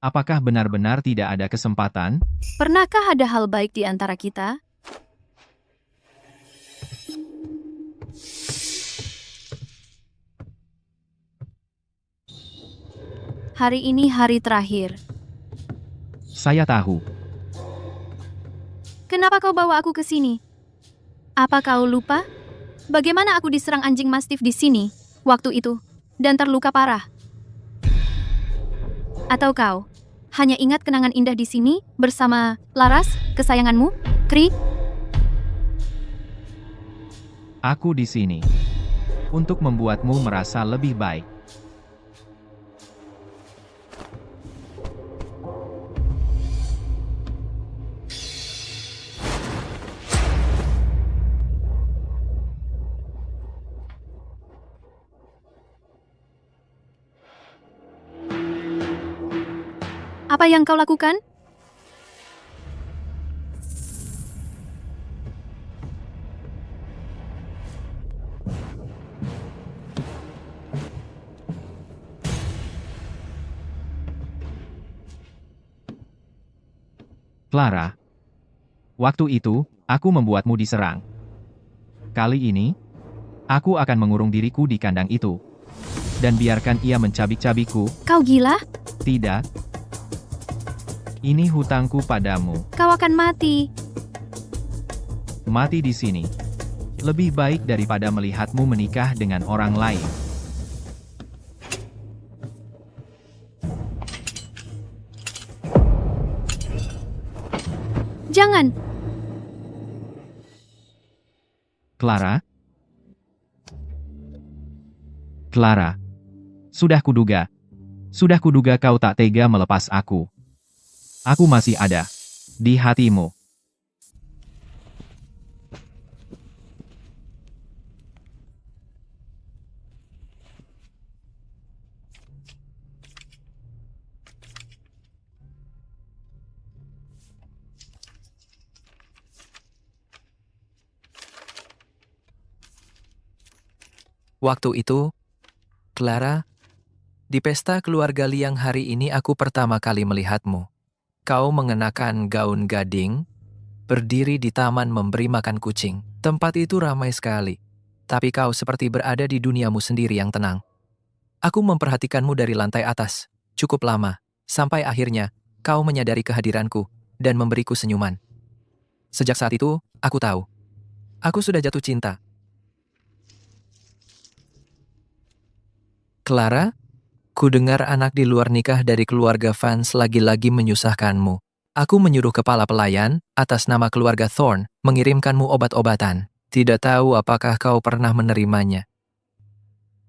S3: Apakah benar-benar tidak ada kesempatan?
S2: Pernahkah ada hal baik di antara kita? Hari ini hari terakhir.
S3: Saya tahu.
S2: Kenapa kau bawa aku ke sini? Apa kau lupa? Bagaimana aku diserang anjing mastif di sini waktu itu dan terluka parah? Atau kau hanya ingat kenangan indah di sini bersama Laras, kesayanganmu, Kri?
S3: Aku di sini untuk membuatmu merasa lebih baik.
S2: Apa yang kau lakukan?
S3: Clara, waktu itu, aku membuatmu diserang. Kali ini, aku akan mengurung diriku di kandang itu. Dan biarkan ia mencabik-cabikku.
S2: Kau gila?
S3: Tidak. Ini hutangku padamu.
S2: Kau akan mati.
S3: Mati di sini. Lebih baik daripada melihatmu menikah dengan orang lain.
S2: Jangan.
S3: Clara? Clara. Sudah kuduga. Sudah kuduga kau tak tega melepas aku. Aku masih ada di hatimu.
S14: Waktu itu, Clara, di pesta keluarga Liang hari ini aku pertama kali melihatmu. Kau mengenakan gaun gading, berdiri di taman memberi makan kucing. Tempat itu ramai sekali, tapi kau seperti berada di duniamu sendiri yang tenang. Aku memperhatikanmu dari lantai atas, cukup lama, sampai akhirnya kau menyadari kehadiranku dan memberiku senyuman. Sejak saat itu, aku tahu. Aku sudah jatuh cinta. Clara? Ku dengar anak di luar nikah dari keluarga Vance lagi-lagi menyusahkanmu. Aku menyuruh kepala pelayan, atas nama keluarga Thorne, mengirimkanmu obat-obatan. Tidak tahu apakah kau pernah menerimanya.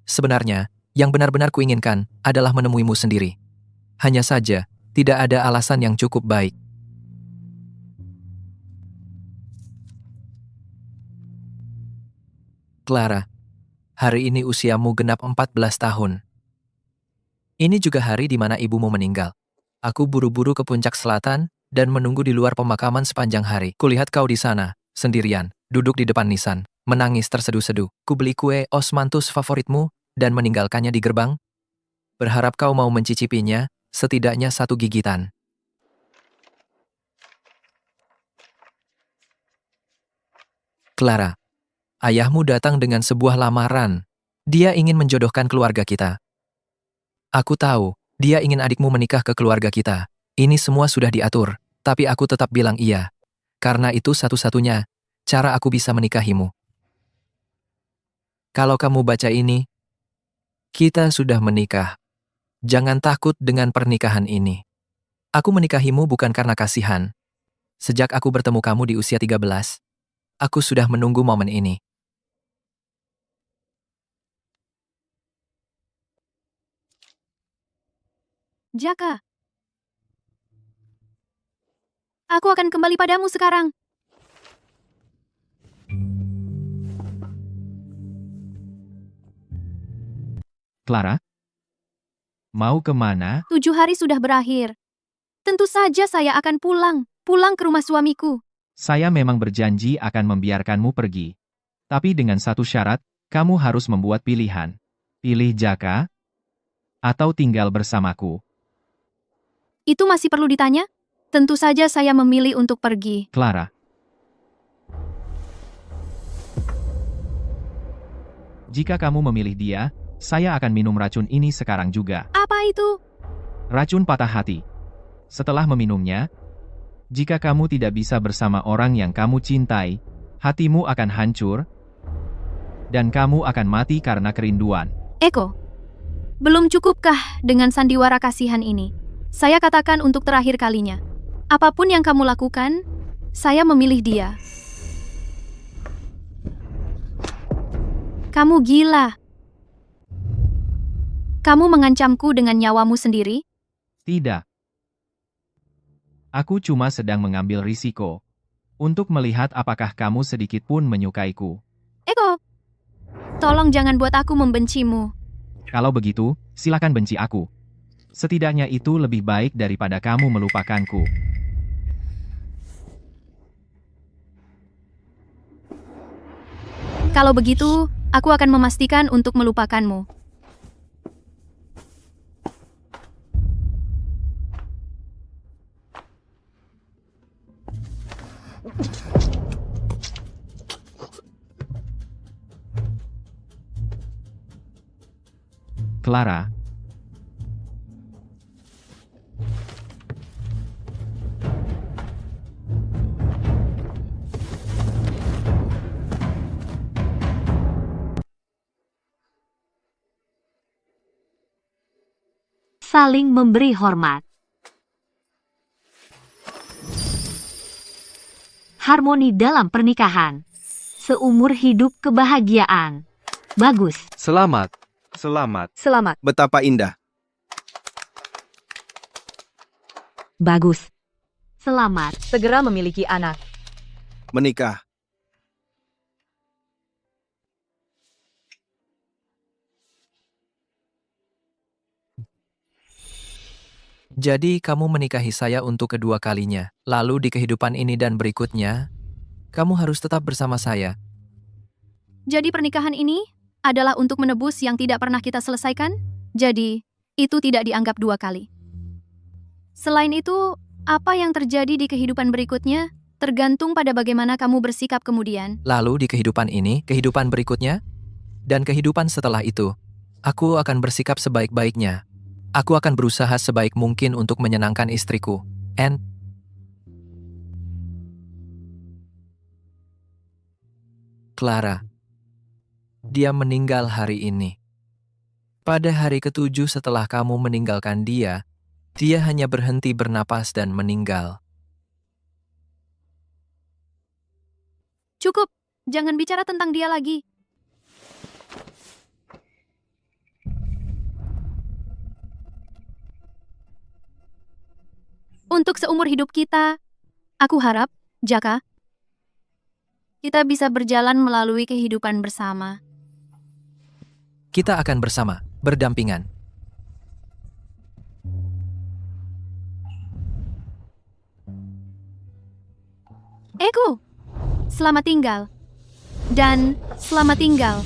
S14: Sebenarnya, yang benar-benar kuinginkan adalah menemuimu sendiri. Hanya saja, tidak ada alasan yang cukup baik. Clara, hari ini usiamu genap 14 tahun. Ini juga hari di mana ibumu meninggal. Aku buru-buru ke puncak selatan dan menunggu di luar pemakaman sepanjang hari. Kulihat kau di sana, sendirian, duduk di depan nisan, menangis terseduh-seduh. Ku beli kue osmanthus favoritmu dan meninggalkannya di gerbang. Berharap kau mau mencicipinya, setidaknya 1 gigitan. Clara, ayahmu datang dengan sebuah lamaran. Dia ingin menjodohkan keluarga kita. Aku tahu, dia ingin adikmu menikah ke keluarga kita. Ini semua sudah diatur, tapi aku tetap bilang iya. Karena itu satu-satunya cara aku bisa menikahimu. Kalau kamu baca ini, kita sudah menikah. Jangan takut dengan pernikahan ini. Aku menikahimu bukan karena kasihan. Sejak aku bertemu kamu di usia 13, aku sudah menunggu momen ini.
S2: Jaka. Aku akan kembali padamu sekarang.
S3: Clara? Mau kemana?
S2: 7 hari sudah berakhir. Tentu saja saya akan pulang ke rumah suamiku.
S3: Saya memang berjanji akan membiarkanmu pergi. Tapi dengan satu syarat, kamu harus membuat pilihan. Pilih Jaka, atau tinggal bersamaku.
S2: Itu masih perlu ditanya? Tentu saja saya memilih untuk pergi.
S3: Clara. Jika kamu memilih dia, saya akan minum racun ini sekarang juga.
S2: Apa itu?
S3: Racun patah hati. Setelah meminumnya, jika kamu tidak bisa bersama orang yang kamu cintai, hatimu akan hancur, dan kamu akan mati karena kerinduan.
S2: Eko, belum cukupkah dengan sandiwara kasihan ini? Saya katakan untuk terakhir kalinya. Apapun yang kamu lakukan, saya memilih dia. Kamu gila. Kamu mengancamku dengan nyawamu sendiri?
S3: Tidak. Aku cuma sedang mengambil risiko untuk melihat apakah kamu sedikit pun menyukaiku.
S2: Eko, tolong jangan buat aku membencimu.
S3: Kalau begitu, silakan benci aku. Setidaknya itu lebih baik daripada kamu melupakanku.
S2: Kalau begitu, aku akan memastikan untuk melupakanmu.
S3: Clara.
S8: Saling memberi hormat. Harmoni dalam pernikahan. Seumur hidup kebahagiaan. Bagus.
S7: Selamat.
S11: Selamat.
S5: Selamat.
S4: Betapa indah.
S8: Bagus. Selamat.
S10: Segera memiliki anak.
S4: Menikah.
S14: Jadi kamu menikahi saya untuk kedua kalinya. Lalu di kehidupan ini dan berikutnya, kamu harus tetap bersama saya.
S2: Jadi pernikahan ini adalah untuk menebus yang tidak pernah kita selesaikan? Jadi, itu tidak dianggap dua kali. Selain itu, apa yang terjadi di kehidupan berikutnya tergantung pada bagaimana kamu bersikap kemudian.
S14: Lalu di kehidupan ini, kehidupan berikutnya, dan kehidupan setelah itu, aku akan bersikap sebaik-baiknya. Aku akan berusaha sebaik mungkin untuk menyenangkan istriku. Clara. Dia meninggal hari ini. Pada hari ke-7 setelah kamu meninggalkan dia hanya berhenti bernapas dan meninggal.
S2: Cukup, jangan bicara tentang dia lagi. Untuk seumur hidup kita, aku harap, Jaka, kita bisa berjalan melalui kehidupan bersama.
S14: Kita akan bersama, berdampingan.
S2: Eko, selamat tinggal. Dan selamat tinggal.